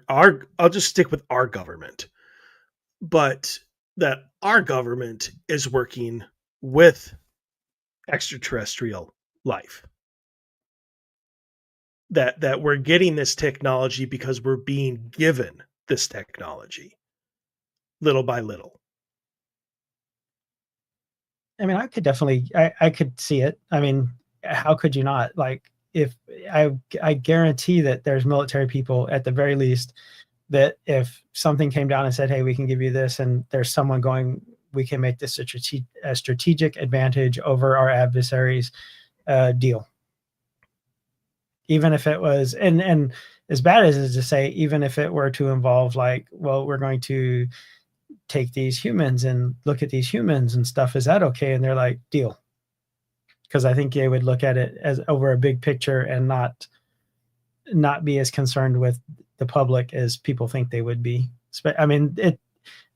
S1: I'll just stick with our government, but that our government is working with extraterrestrial life, that we're getting this technology because we're being given this technology, little by little.
S2: I mean, I could definitely, I could see it. I mean, how could you not? Like, if I guarantee that there's military people at the very least that if something came down and said, "Hey, we can give you this," and there's someone going, "We can make this a strategic advantage over our adversaries," deal. Even if it was, and as bad as it is to say, even if it were to involve like, well, we're going to take these humans and look at these humans and stuff. Is that okay? And they're like, deal. Because I think they would look at it as over a big picture and not be as concerned with the public as people think they would be. I mean,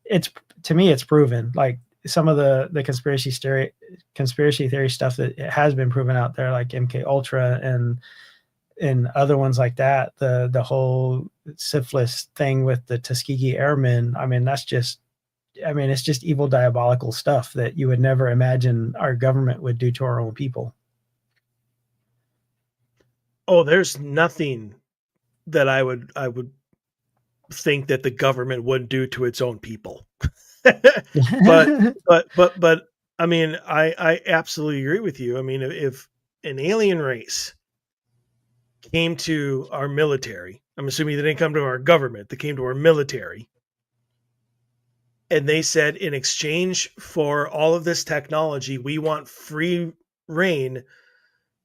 S2: it's to me, it's proven. Like some of the conspiracy theory stuff that has been proven out there, like MK Ultra and other ones like that. The whole syphilis thing with the Tuskegee Airmen. I mean, that's just. I mean, it's just evil, diabolical stuff that you would never imagine our government would do to our own people.
S1: Oh, there's nothing that I would think that the government would do to its own people. but but I mean, I absolutely agree with you. I mean, if an alien race came to our military, I'm assuming they didn't come to our government, they came to our military, and they said, in exchange for all of this technology, we want free reign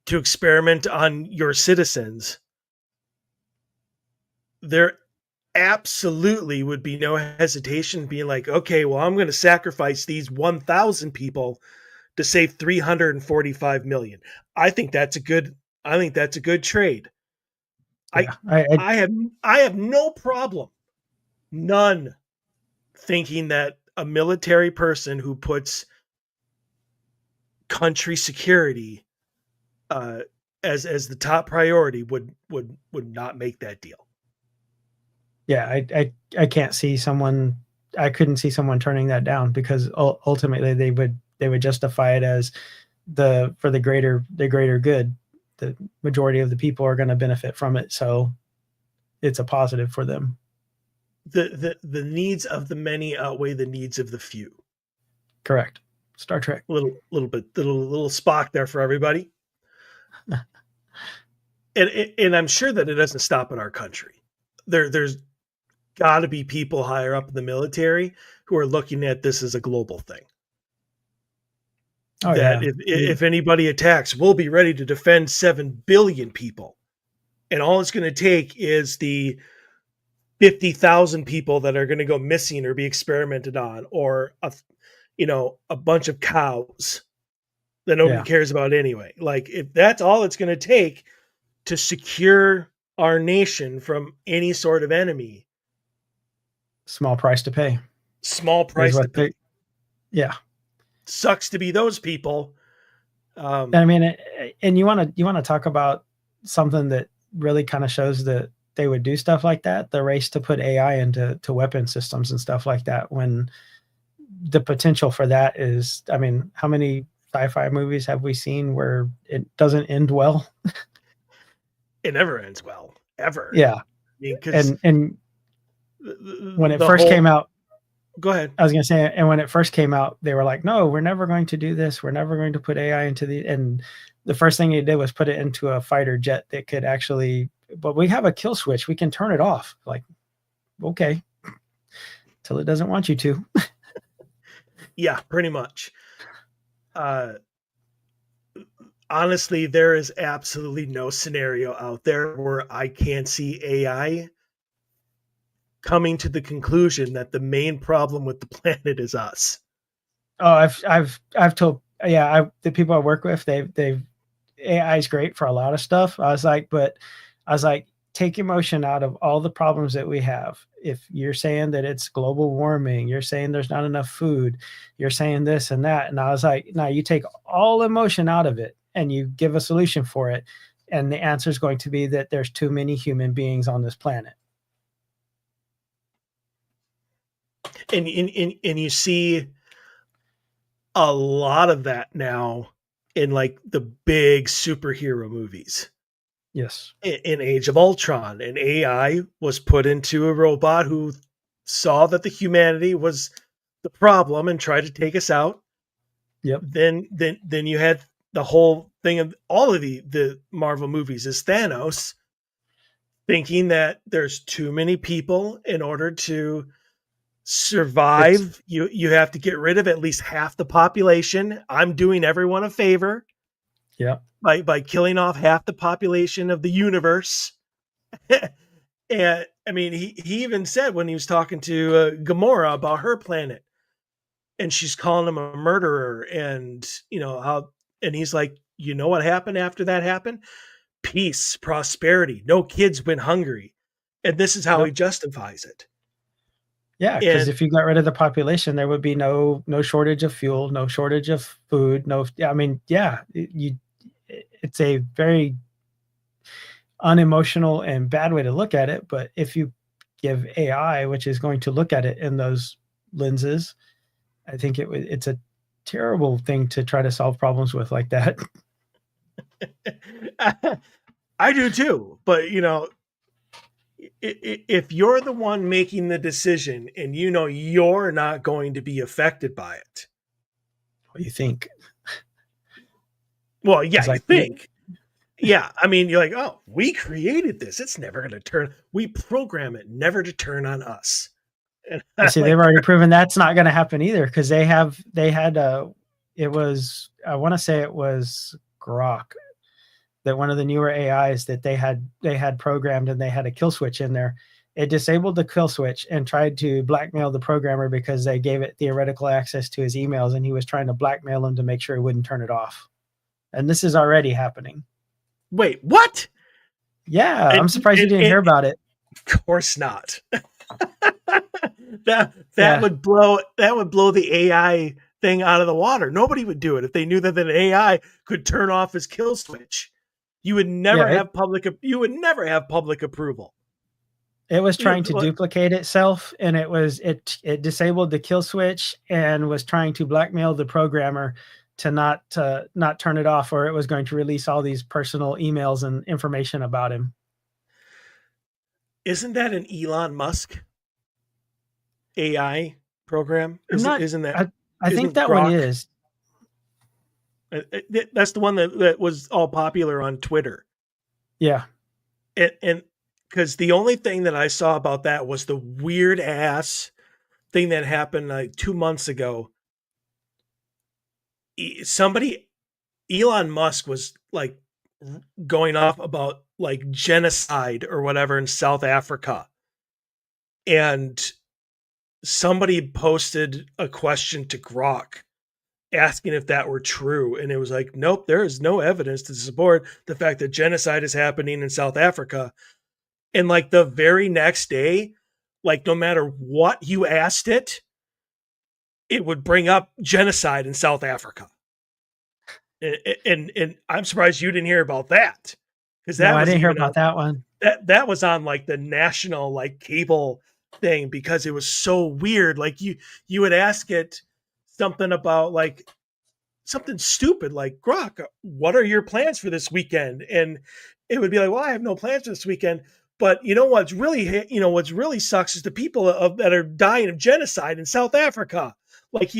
S1: to experiment on your citizens, there absolutely would be no hesitation being like, okay, well, I'm going to sacrifice these 1,000 people to save 345 million. I think that's a good. I think that's a good trade. I
S2: Yeah, I
S1: I have I have no problem, none, thinking that a military person who puts country security uh, as the top priority would not make that deal.
S2: yeah, I can't see someone. I couldn't see someone turning that down because ultimately they would justify it as for the greater good. The majority of the people are going to benefit from it, so it's a positive for them.
S1: The needs of the many outweigh the needs of the few.
S2: Correct. Star Trek.
S1: Little Spock there for everybody. And I'm sure that it doesn't stop in our country. There's got to be people higher up in the military who are looking at this as a global thing.
S2: Oh
S1: That
S2: yeah.
S1: if anybody attacks, we'll be ready to defend 7 billion people, and all it's going to take is the 50,000 people that are going to go missing or be experimented on, or a bunch of cows that nobody
S2: Yeah.
S1: cares about anyway. Like if that's all it's going to take to secure our nation from any sort of enemy,
S2: Small price to pay
S1: small
S2: is
S1: price to
S2: what
S1: pay.
S2: they. Yeah.
S1: Sucks to be those people.
S2: I mean, and you want to talk about something that really kind of shows that they would do stuff like that. The race to put AI into weapon systems and stuff like that. When the potential for that is, I mean, how many sci-fi movies have we seen where it doesn't end well?
S1: It never ends well, ever.
S2: Yeah,
S1: I mean, because
S2: and when it
S1: the
S2: first
S1: whole.
S2: came out,
S1: Go ahead.
S2: I was gonna say, and when it first came out, they were like, "No, we're never going to do this. We're never going to put AI into the." And the first thing they did was put it into a fighter jet that could actually. But we have a kill switch. We can turn it off. Like, okay, till it doesn't want you to.
S1: Yeah, pretty much. Uh, Honestly, there is absolutely no scenario out there where I can't see AI coming to the conclusion that the main problem with the planet is us.
S2: Oh, I've told, yeah, the people I work with, they've AI is great for a lot of stuff. I was like, take emotion out of all the problems that we have. If you're saying that it's global warming, you're saying there's not enough food, you're saying this and that, and I was like, no, you take all emotion out of it and you give a solution for it, and the answer is going to be that there's too many human beings on this planet.
S1: And you see a lot of that now in like the big superhero movies.
S2: Yes.
S1: In Age of Ultron, an AI was put into a robot who saw that the humanity was the problem and tried to take us out.
S2: Yep.
S1: Then you had the whole thing of all of the Marvel movies is Thanos thinking that there's too many people in order to
S2: It's
S1: survive. You have to get rid of at least half the population. I'm doing everyone a favor
S2: yeah.
S1: by killing off half the population of the universe. And I mean, he even said when he was talking to Gamora about her planet, and she's calling him a murderer, and you know how, and he's like, you know what happened after that happened? Peace, prosperity. No kids went hungry, and this is how he
S2: Nope.
S1: justifies it.
S2: Yeah, because
S1: And
S2: if you got rid of the population, there would be no shortage of fuel, no shortage of food, no. I mean, yeah, it's a very unemotional and bad way to look at it. But if you give AI, which is going to look at it in those lenses, I think it's a terrible thing to try to solve problems with like that.
S1: I do too. But you know, if you're the one making the decision and you know you're not going to be affected by it,
S2: What do you think?
S1: well, yeah,
S2: Because
S1: you
S2: like,
S1: think. Yeah, I mean, you're like, oh, we created this. It's never going to turn. We program it never to turn on us. And
S2: I
S1: I'm
S2: see they've
S1: like,
S2: already proven that's not going to happen either because they had it was I want to say it was Grok, that one of the newer AIs that they had programmed, and they had a kill switch in there. It disabled the kill switch and tried to blackmail the programmer because they gave it theoretical access to his emails, and he was trying to blackmail him to make sure he wouldn't turn it off. And this is already happening.
S1: wait, what?
S2: Yeah, I'm surprised you
S1: And,
S2: didn't hear about it.
S1: of course not. That
S2: Yeah,
S1: would blow the AI thing out of the water. Nobody would do it if they knew that an AI could turn off his kill switch.
S2: yeah,
S1: You would never have public approval.
S2: it was
S1: You
S2: trying to
S1: know,
S2: duplicate itself, and it disabled the kill switch and was trying to blackmail the programmer to not turn it off, or it was going to release all these personal emails and information about him.
S1: isn't that an Elon Musk AI program?
S2: I'm not.
S1: Isn't that
S2: I think
S1: isn't
S2: that one
S1: Grok?
S2: is.
S1: That's the one that was all popular on Twitter.
S2: Yeah,
S1: And because the only thing that I saw about that was the weird ass thing that happened like 2 months ago. Somebody, Elon Musk was like going off about like genocide or whatever in South Africa. And somebody posted a question to Grok asking if that were true. And it was like, nope, there is no evidence to support the fact that genocide is happening in South Africa. And like the very next day, like no matter what you asked it, it would bring up genocide in South Africa. And I'm surprised you didn't hear about that, because
S2: no,
S1: that
S2: I
S1: was
S2: didn't hear
S1: even
S2: about
S1: on
S2: that one.
S1: that was on like the national like cable thing, because it was so weird. Like you would ask it something about like something stupid like, Grok, what are your plans for this weekend? And it would be like, well, I have no plans for this weekend. But you know what's really sucks is the people that are dying of genocide in South Africa. Like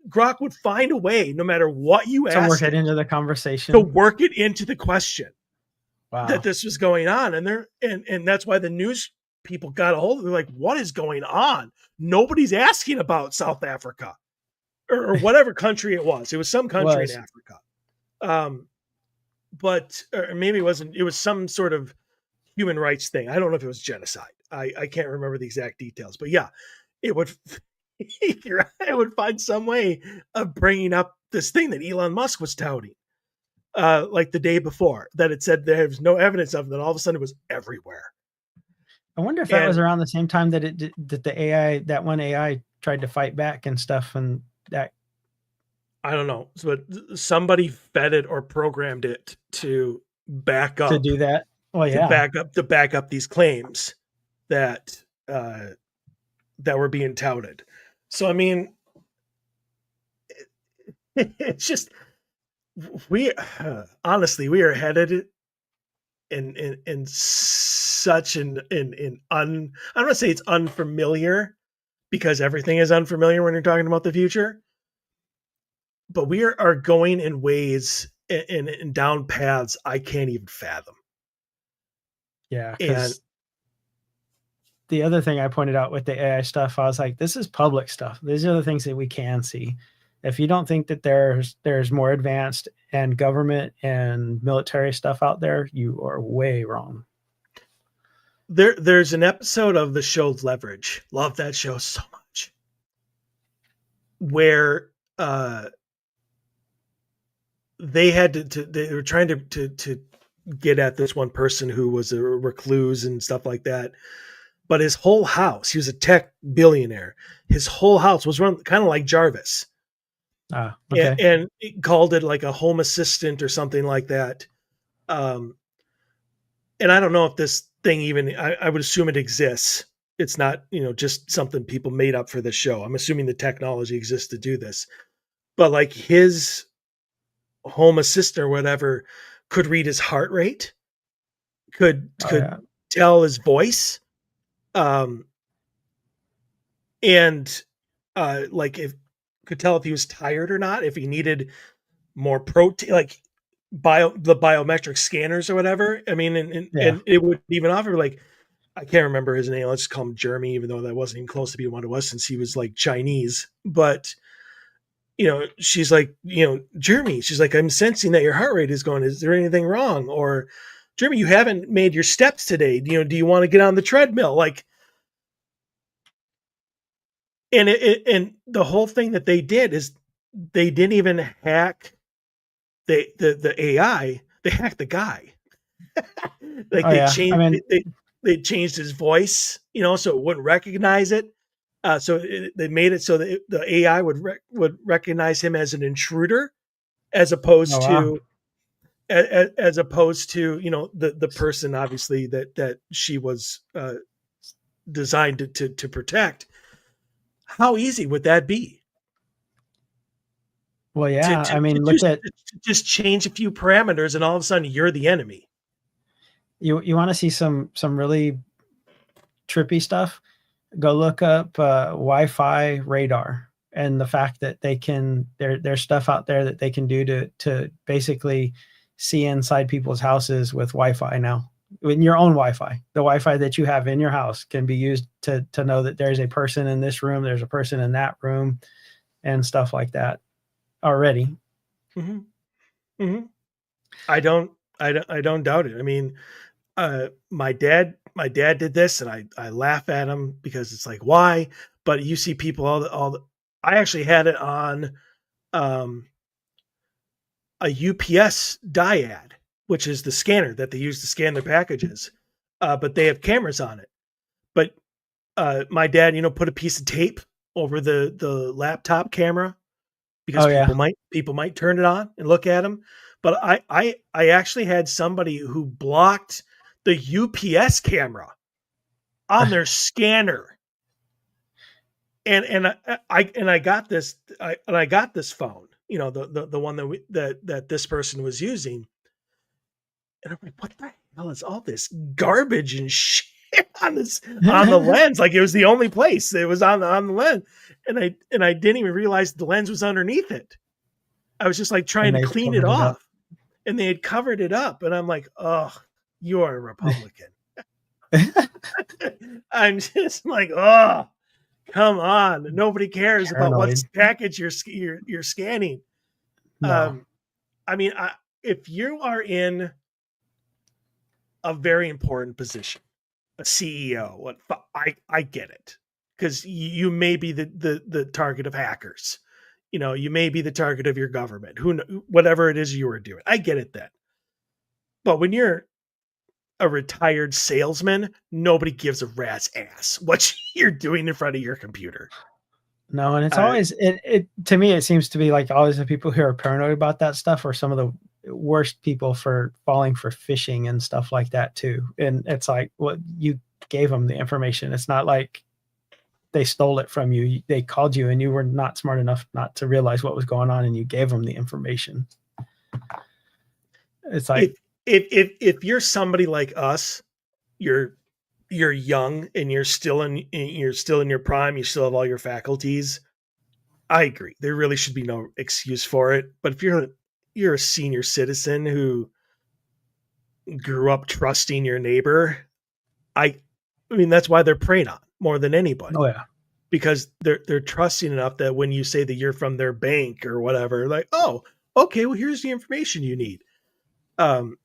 S1: Grok would find a way, no matter what you
S2: To work
S1: asked
S2: it
S1: it,
S2: into the
S1: to
S2: conversation.
S1: work it into the question that
S2: Wow.
S1: this was going on. And that's why the news people got a hold of it. They're like, what is going on? Nobody's asking about South Africa or whatever country it was. It was some country in
S2: Was.
S1: Africa. Um, but or maybe it was some sort of human rights thing. I don't know if it was genocide. I can't remember the exact details, but yeah, it would it would find some way of bringing up this thing that Elon Musk was touting, like the day before, that it said there was no evidence of it. Then all of a sudden it was everywhere.
S2: I wonder if that was
S1: And
S2: around the same time that that the AI, that one AI tried to fight back and stuff, and that
S1: I don't know, but somebody fed it or programmed it
S2: to do that. Well, yeah.
S1: to back up these claims that that were being touted. So I mean, it's just we honestly we are headed in such an I don't want to say it's unfamiliar, because everything is unfamiliar when you're talking about the future. But we are going in ways and down paths I can't even fathom.
S2: Yeah,
S1: And
S2: because the other thing I pointed out with the AI stuff, I was like, this is public stuff. These are the things that we can see. If you don't think that there's more advanced and government and military stuff out there, you are way wrong.
S1: there's an episode of the show Leverage. Love that show so much. Where they had they were trying to get at this one person who was a recluse and stuff like that. But his whole house, he was a tech billionaire. His whole house was run kind of like Jarvis,
S2: Ah,
S1: and,
S2: okay.
S1: and it called it like a home assistant or something like that. Um, and I don't know if this thing even, I would assume it exists. It's not, just something people made up for the show. I'm assuming the technology exists to do this. But like his home assistant or whatever could read his heart rate,
S2: Oh
S1: could
S2: yeah.
S1: tell his voice, um, and like if could tell if he was tired or not, if he needed more protein, like the biometric scanners or whatever. I mean,
S2: Yeah.
S1: and it would even offer like I can't remember his name. Let's just call him Jeremy, even though that wasn't even close to being what it was since he was like Chinese. But she's like, Jeremy, she's like, I'm sensing that your heart rate is going. Is there anything wrong? Or Jeremy, you haven't made your steps today. Do you want to get on the treadmill? Like, and and the whole thing that they did is they didn't even hack the AI. They hacked the guy. Like
S2: Oh yeah. I mean,
S1: they changed his voice, so it wouldn't recognize it. They made it so that the AI would recognize him as an intruder, as
S2: oh
S1: opposed
S2: wow.
S1: to as opposed to the person obviously that she was designed to protect. How easy would that be
S2: Well,
S1: to
S2: yeah.
S1: to,
S2: I
S1: to
S2: mean, look
S1: just
S2: at
S1: to just change a few parameters and all of a sudden you're the enemy?
S2: you. You want to see some really trippy stuff? Go look up Wi-Fi radar and the fact that there's stuff out there that they can do to basically see inside people's houses with Wi-Fi now. In your own Wi-Fi, the Wi-Fi that you have in your house can be used to know that there's a person in this room, there's a person in that room, and stuff like that already.
S1: Hmm. Hmm. I don't doubt it. I mean, my dad did this, and I laugh at him because it's like, why? But you see people I actually had it on um, a UPS diad, which is the scanner that they use to scan their packages. But they have cameras on it. But my dad, put a piece of tape over the laptop camera because
S2: Oh yeah.
S1: people might turn it on and look at them. But I actually had somebody who blocked the UPS camera on their scanner, and I got this phone, the one that this person was using, and I'm like, what the hell is all this garbage and shit on the lens? Like it was the only place it was on the lens, and I didn't even realize the lens was underneath it. I was just like trying
S2: And
S1: to
S2: they
S1: clean it
S2: covered it up.
S1: off, and they had covered it up, and I'm like, oh, you are a Republican. I'm just like, oh, come on. Nobody cares about what
S2: Paranoid.
S1: package you're scanning.
S2: No.
S1: Um, I mean, if you are in a very important position, a CEO, I get it, because you may be the target of hackers. You may be the target of your government. Whatever it is you are doing, I get it then. But when you're a retired salesman, nobody gives a rat's ass what you're doing in front of your computer.
S2: No, and it's
S1: Uh,
S2: always it to me it seems to be like always the people who are paranoid about that stuff are some of the worst people for falling for phishing and stuff like that too. And it's like, well, you gave them the information. It's not like they stole it from you. They called you and you were not smart enough not to realize what was going on and you gave them the information. It's
S1: if
S2: like,
S1: if you're somebody like us, you're you're young and you're still in your prime, you still have all your faculties. I agree. There really should be no excuse for it. But if you're a senior citizen who grew up trusting your neighbor, I I mean that's why they're preyed on more than
S2: Oh
S1: anybody.
S2: yeah.
S1: Because they're trusting enough that when you say that you're from their bank or whatever, like, oh, okay, well here's the information you need. Um,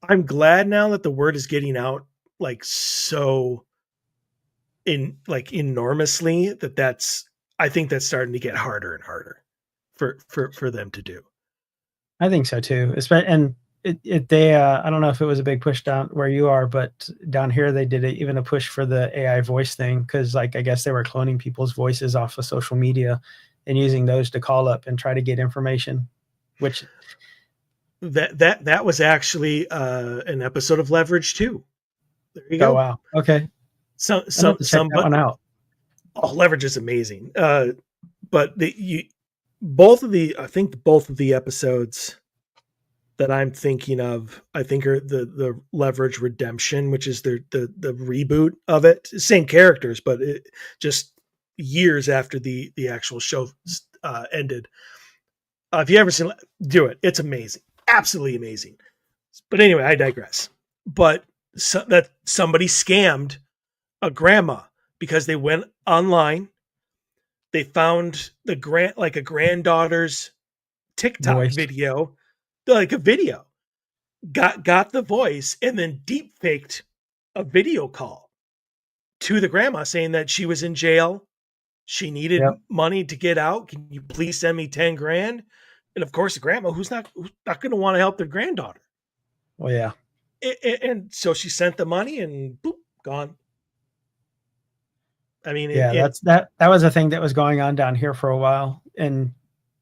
S1: I'm glad now that the word is getting out like so in like enormously that's I think that's starting to get harder and harder for them to do.
S2: I think so too. And they I don't know if it was a big push down where you are, but down here they did even a push for the AI voice thing because like I guess they were cloning people's voices off of social media and using those to call up and try to get information, which
S1: That was actually an episode of Leverage too. There you
S2: oh
S1: go.
S2: wow. Okay. I'll have to check that
S1: But
S2: one out.
S1: oh, Leverage is amazing. But both of the I think both of the episodes that I'm thinking of, I think are the Leverage Redemption, which is the reboot of it. Same characters, but just years after the actual show ended. If you ever seen, do it. It's amazing, absolutely amazing. But anyway, I digress. But that somebody scammed a grandma because they went online. They found like a granddaughter's TikTok
S2: Voice.
S1: video, like a video, got the voice, and then deep faked a video call to the grandma saying that she was in jail. She needed
S2: Yep.
S1: money to get out. Can you please send me 10 grand? And of course, the grandma, who's not going to want to help their granddaughter.
S2: Well, yeah.
S1: And so she sent the money and boop, gone. I mean,
S2: Yeah, that was a thing that was going on down here for a while, and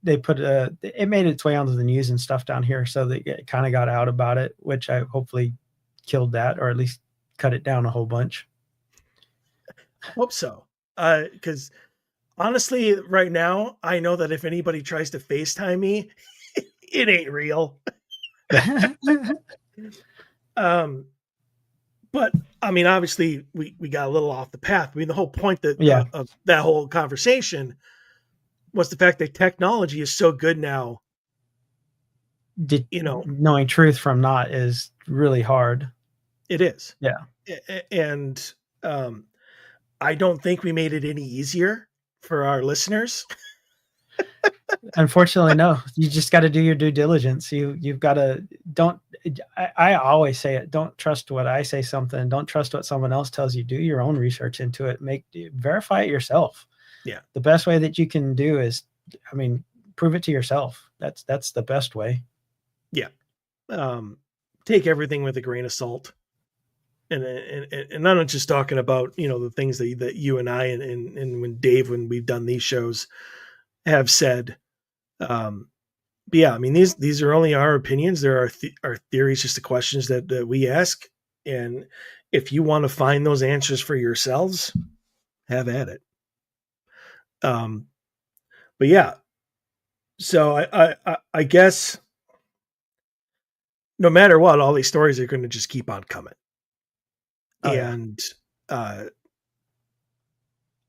S2: they put it made its way onto the news and stuff down here, so that it kind of got out about it, which I hopefully killed that or at least cut it down a whole bunch.
S1: hope so. Because honestly, right now, I know that if anybody tries to FaceTime me, it ain't real. Um, but I mean, obviously, we got a little off the path. I mean, the whole point
S2: Yeah,
S1: of that whole conversation was the fact that technology is so good now. You know,
S2: knowing truth from not is really hard.
S1: it is,
S2: Yeah,
S1: and um, I don't think we made it any easier for our listeners.
S2: unfortunately, no. You just got to do your due diligence. You've got to don't. I always say it. Don't trust what I say. Something. Don't trust what someone else tells you. Do your own research into it. Verify it yourself.
S1: Yeah,
S2: The best way that you can do is, I mean, prove it to yourself. That's the best way.
S1: yeah. Take everything with a grain of salt. And I'm not just talking about the things that you and I and when Dave, when we've done these shows, have said. But yeah, I mean these are only our opinions. There are our theories, just the questions that we ask, and if you want to find those answers for yourselves, have at it. Um, but yeah, so I guess no matter what, all these stories are going to just keep on coming,
S2: Oh yeah.
S1: and uh,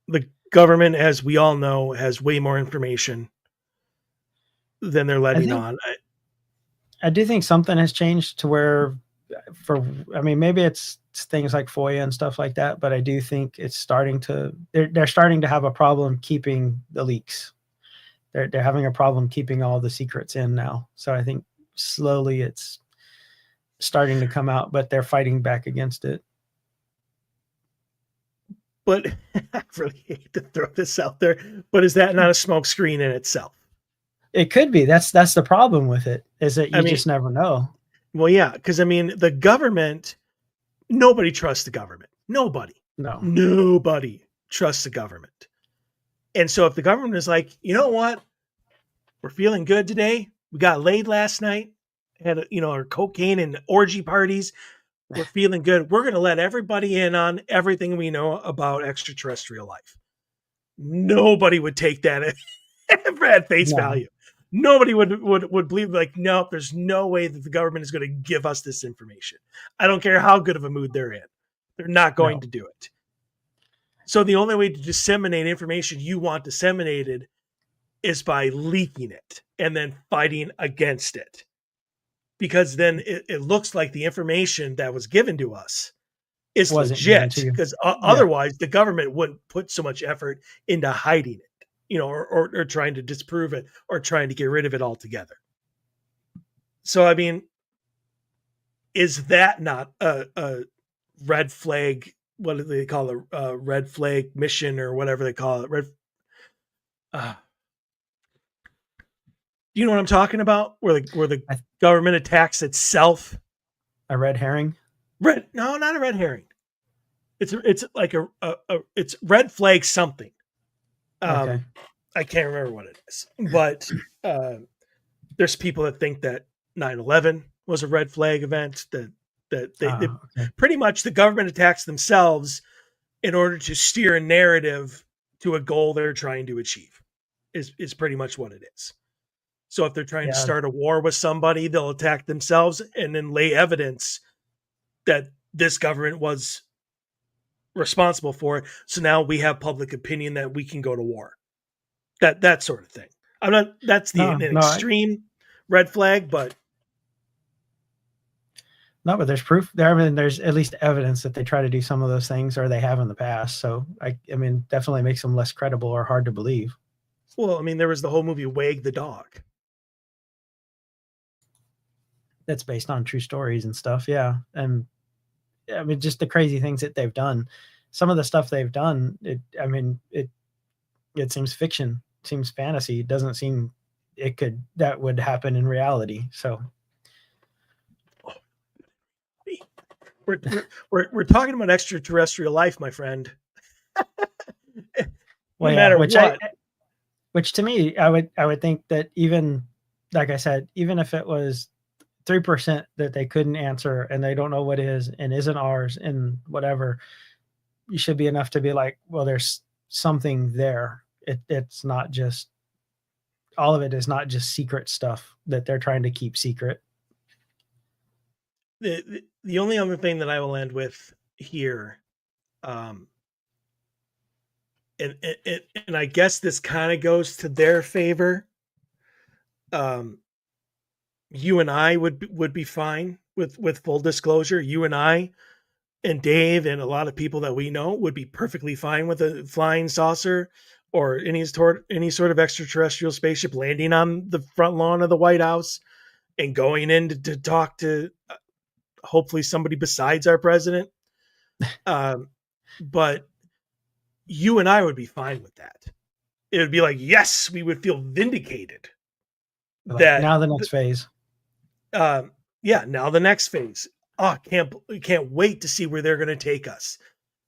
S1: the government, as we all know, has way more information than they're
S2: I
S1: letting
S2: think
S1: on.
S2: I do think something has changed to where for I mean maybe it's things like FOIA and stuff like that, but I do think it's starting to they're starting to have a problem keeping the leaks. They're having a problem keeping all the secrets in now. So I think slowly it's starting to come out, but they're fighting back against it.
S1: But I really hate to throw this out there, but is that not a smokescreen in itself?
S2: It could be. That's the problem with it, is that
S1: I
S2: you
S1: mean,
S2: just never know.
S1: well, yeah, because I mean, the government, nobody trusts the government.
S2: No.
S1: Nobody trusts the government. And so if the government is like, you know what, we're feeling good today. We got laid last night, had our cocaine and orgy parties. We're feeling good. We're going to let everybody in on everything we know about extraterrestrial life. Nobody would take that at face
S2: No.
S1: value. Nobody would believe, like, nope, there's no way that the government is going to give us this information. I don't care how good of a mood they're in. They're not going
S2: No,
S1: to do it. So the only way to disseminate information you want disseminated is by leaking it and then fighting against it. Because then it looks like the information that was given to us is
S2: wasn't given
S1: legit.
S2: to you.
S1: Because
S2: Yeah,
S1: otherwise, the government wouldn't put so much effort into hiding it, or trying to disprove it or trying to get rid of it altogether. So, I mean, is that not a red flag? What do they call it? A red flag mission or whatever they call it? Uh, you know what I'm talking about? Where the
S2: I,
S1: government attacks itself.
S2: a red herring.
S1: No, not a red herring. It's like it's red flag something.
S2: Okay.
S1: Um, I can't remember what it is, but uh, there's people that think that 9/11 was a red flag event. That they
S2: Okay.
S1: pretty much the government attacks themselves in order to steer a narrative to a goal they're trying to achieve. Is pretty much what it is. So if they're trying to
S2: Yeah.
S1: start a war with somebody, they'll attack themselves and then lay evidence that this government was responsible for it. So now we have public opinion that we can go to war. That sort of thing. I'm not. That's
S2: No,
S1: an
S2: no,
S1: extreme red flag, but
S2: no, but there's proof there. I mean, there's at least evidence that they try to do some of those things or they have in the past. So I mean, definitely makes them less credible or hard to believe.
S1: well, I mean, there was the whole movie Wag the Dog.
S2: That's based on true stories and stuff. Yeah. And I mean, just the crazy things that they've done. Some of the stuff they've done, I mean, it seems fiction, seems fantasy. It doesn't seem that would happen in reality. So
S1: We're talking about extraterrestrial life, my friend. No
S2: well, yeah,
S1: matter what.
S2: which to me, I would think that even like I said, even if it was 3% that they couldn't answer and they don't know what is and isn't ours and whatever, you should be enough to be like, well, there's something there. It's not just all of it is not just secret stuff that they're trying to keep secret.
S1: The only other thing that I will end with here, um, and I guess this kind of goes to their favor. Um, you and I would be fine with full disclosure. You and I and Dave and a lot of people that we know would be perfectly fine with a flying saucer or any sort of extraterrestrial spaceship landing on the front lawn of the White House and going in to talk to hopefully somebody besides our president. But you and I would be fine with that. It would be like, yes, we would feel vindicated
S2: Like
S1: that,
S2: now the next phase.
S1: um, yeah, now the next phase. Oh, can't wait to see where they're going to take us.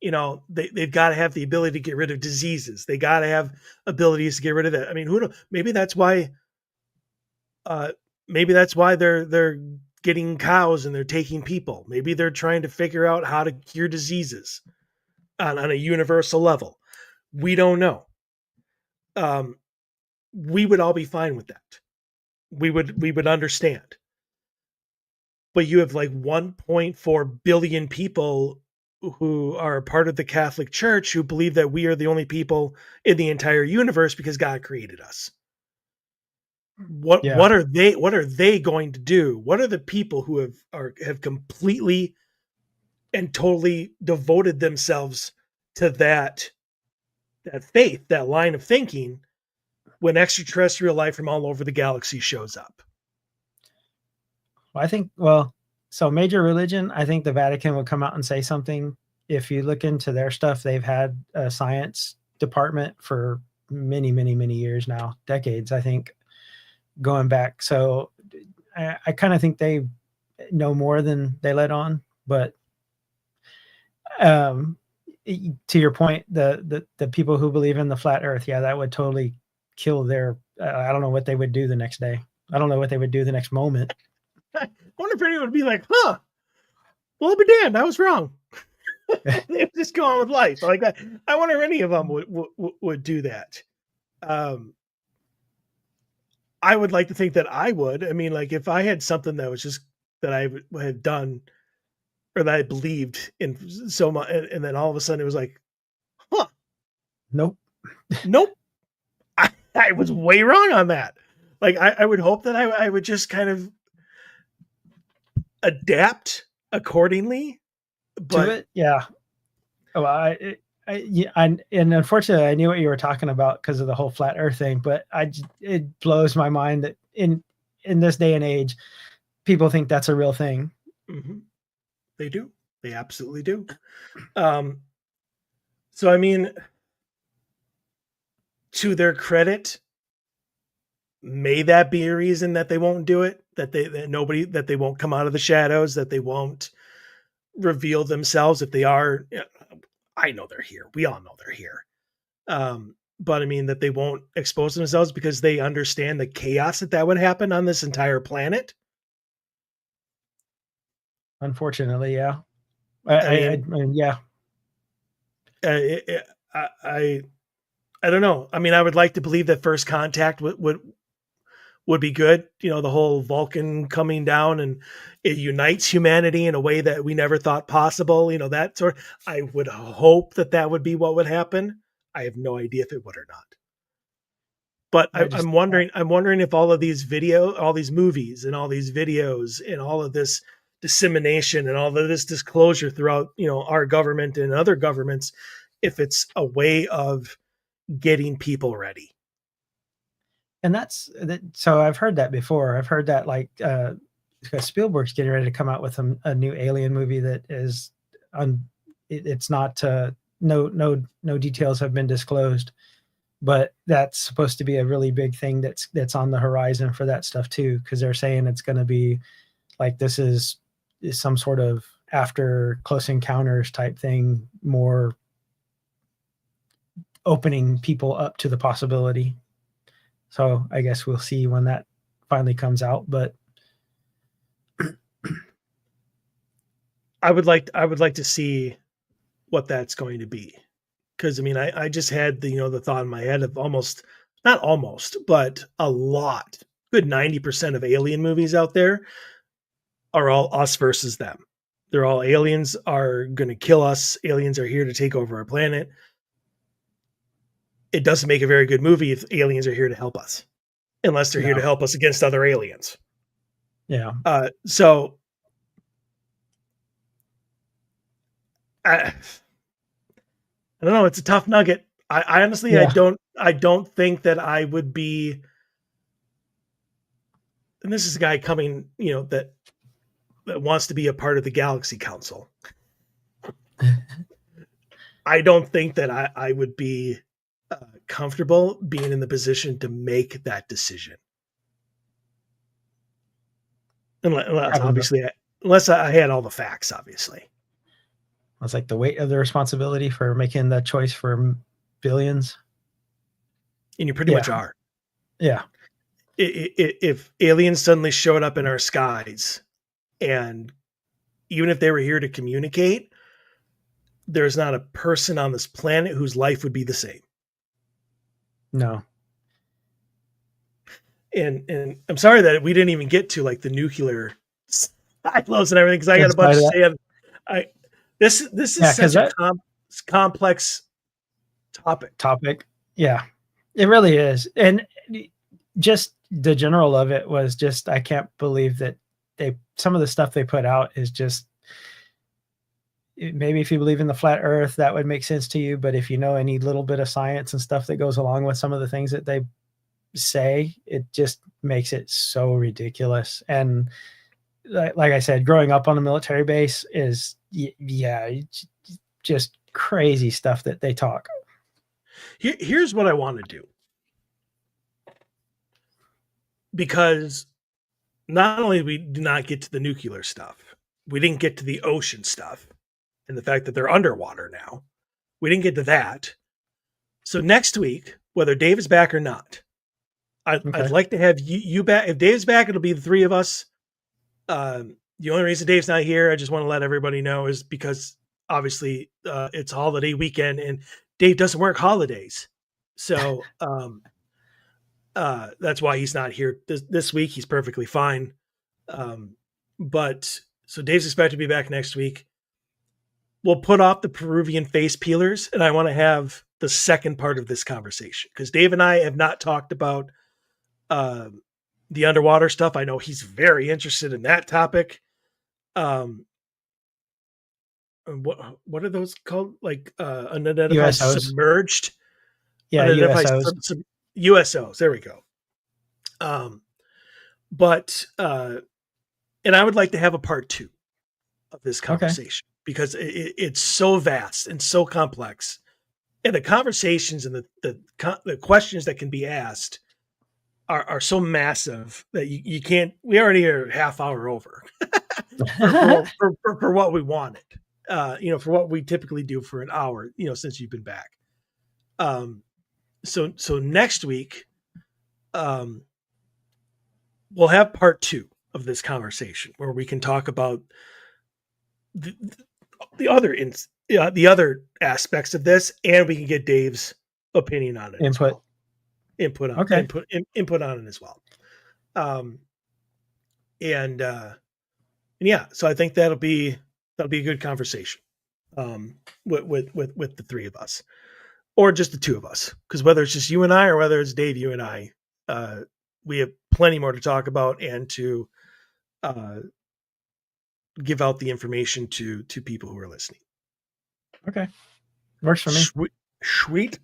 S1: They've got to have the ability to get rid of diseases. They got to have abilities to get rid of that. I mean, who knows? Uh, maybe that's why they're getting cows and they're taking people. Maybe they're trying to figure out how to cure diseases on a universal level. We don't know. Um, we would all be fine with that. We would understand. But you have like 1.4 billion people who are a part of the Catholic Church who believe that we are the only people in the entire universe because God created us. What
S2: Yeah.
S1: what are they going to do? What are the people who have completely and totally devoted themselves to that faith, that line of thinking when extraterrestrial life from all over the galaxy shows up?
S2: Well, I think, well, so major religion, I think the Vatican would come out and say something. If you look into their stuff, they've had a science department for many, many, many years now, decades, I think, going back. So I kind of think they know more than they let on. But um, to your point, the people who believe in the flat Earth, yeah, that would totally kill their. I don't know what they would do the next day. I don't know what they would do the next moment.
S1: I wonder if anyone would be like, huh, well, I'll be damned. I was wrong. They would just go on with life. Like that. I wonder if any of them would do that. Um, I would like to think that I would. I mean, like if I had something that was just that I had done or that I believed in so much, and then all of a sudden it was like, huh,
S2: Nope.
S1: nope, I was way wrong on that. Like I would hope that I would just kind of adapt accordingly,
S2: To
S1: but
S2: it, yeah. Well, yeah, and unfortunately, I knew what you were talking about because of the whole flat Earth thing. But it blows my mind that in this day and age, people think that's a real thing.
S1: mhm, they do, they absolutely do. Um, so I mean, to their credit, may that be a reason that they won't do it? That they won't come out of the shadows, that they won't reveal themselves if they are. I know they're here. We all know they're here. But I mean that they won't expose themselves because they understand the chaos that would happen on this entire planet.
S2: Unfortunately, yeah.
S1: I mean,
S2: Yeah.
S1: it, it, I don't know. I mean, I would like to believe that first contact would be good. You know, the whole Vulcan coming down and it unites humanity in a way that we never thought possible. You know, that sort. I would hope that would be what would happen. I have no idea if it would or not. But
S2: I just
S1: I'm wondering if all these movies and all these videos and all of this dissemination and all of this disclosure throughout, our government and other governments, if it's a way of getting people ready.
S2: and that's that. So I've heard that before. I've heard that like because Spielberg's getting ready to come out with a new Alien movie that is on. It's not no details have been disclosed, but that's supposed to be a really big thing that's on the horizon for that stuff too. Because they're saying it's going to be like this is some sort of after Close Encounters type thing, more opening people up to the possibility. So I guess we'll see when that finally comes out. But
S1: I would like to see what that's going to be. Because I mean, I just had the thought in my head of almost, not almost, but a lot, good 90% of alien movies out there are all us versus them. They're all aliens are going to kill us. Aliens are here to take over our planet. It doesn't make a very good movie if aliens are here to help us, unless they're here to
S2: no,
S1: help us against other aliens.
S2: yeah,
S1: So I don't know. It's a tough nugget. I honestly,
S2: yeah,
S1: I don't think that I would be. And this is a guy coming, that wants to be a part of the Galaxy Council. I don't think that I would be comfortable being in the position to make that decision. Unless
S2: probably.
S1: obviously, unless I had all the facts, obviously.
S2: It's like the weight of the responsibility for making the choice for billions.
S1: And you pretty
S2: Yeah,
S1: much are.
S2: yeah,
S1: If aliens suddenly showed up in our skies, and even if they were here to communicate, there's not a person on this planet whose life would be the same.
S2: no.
S1: And I'm sorry that we didn't even get to like the nuclear silos and everything because I got a
S2: Inside
S1: bunch
S2: of
S1: to
S2: that,
S1: say. This is
S2: yeah, because
S1: such a
S2: that
S1: complex topic.
S2: topic, yeah, it really is, and just the general of it was just I can't believe that they some of the stuff they put out is just maybe if you believe in the flat earth that would make sense to you, but if you know any little bit of science and stuff that goes along with some of the things that they say, it just makes it so ridiculous. And like I said, growing up on a military base is yeah, just crazy stuff that they talk.
S1: Here's what I want to do, because not only we do not get to the nuclear stuff, we didn't get to the ocean stuff and the fact that they're underwater now. We didn't get to that. So next week, whether Dave is back or not, I'd
S2: Okay.
S1: like to have you back. If Dave's back, it'll be the three of us. The only reason Dave's not here, I just want to let everybody know, is because obviously it's holiday weekend and Dave doesn't work holidays. So that's why he's not here this week. He's perfectly fine. Um, but So Dave's expected to be back next week. We'll put off the Peruvian face peelers, and I want to have the second part of this conversation because Dave and I have not talked about uh, the underwater stuff. I know he's very interested in that topic. Um, what are those called? Like unidentified
S2: USOs.
S1: submerged,
S2: Yeah,
S1: unidentified
S2: USOs.
S1: USOs. There we go. Um, but and I would like to have a part two of this
S2: Okay.
S1: conversation because it's so vast and so complex, and the conversations and the questions that can be asked are so massive that you can't. We already are half hour over for what we wanted. For what we typically do for an hour. Since you've been back. Um, so next week, um, we'll have part two of this conversation where we can talk about the, the other the other aspects of this, and we can get Dave's opinion on it as
S2: Input.
S1: well.
S2: Okay.
S1: Input on it as well. Um, and yeah, so I think that'll be a good conversation with the three of us, or just the two of us, because whether it's just you and I or whether it's Dave, you and I, we have plenty more to talk about and to uh, give out the information to people who are listening.
S2: Okay. Works for me.
S1: Sweet.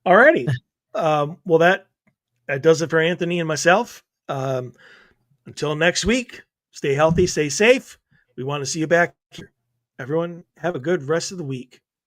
S1: Alrighty. Well, that does it for Anthony and myself. Until next week, stay healthy, stay safe. We want to see you back here. Everyone, have a good rest of the week.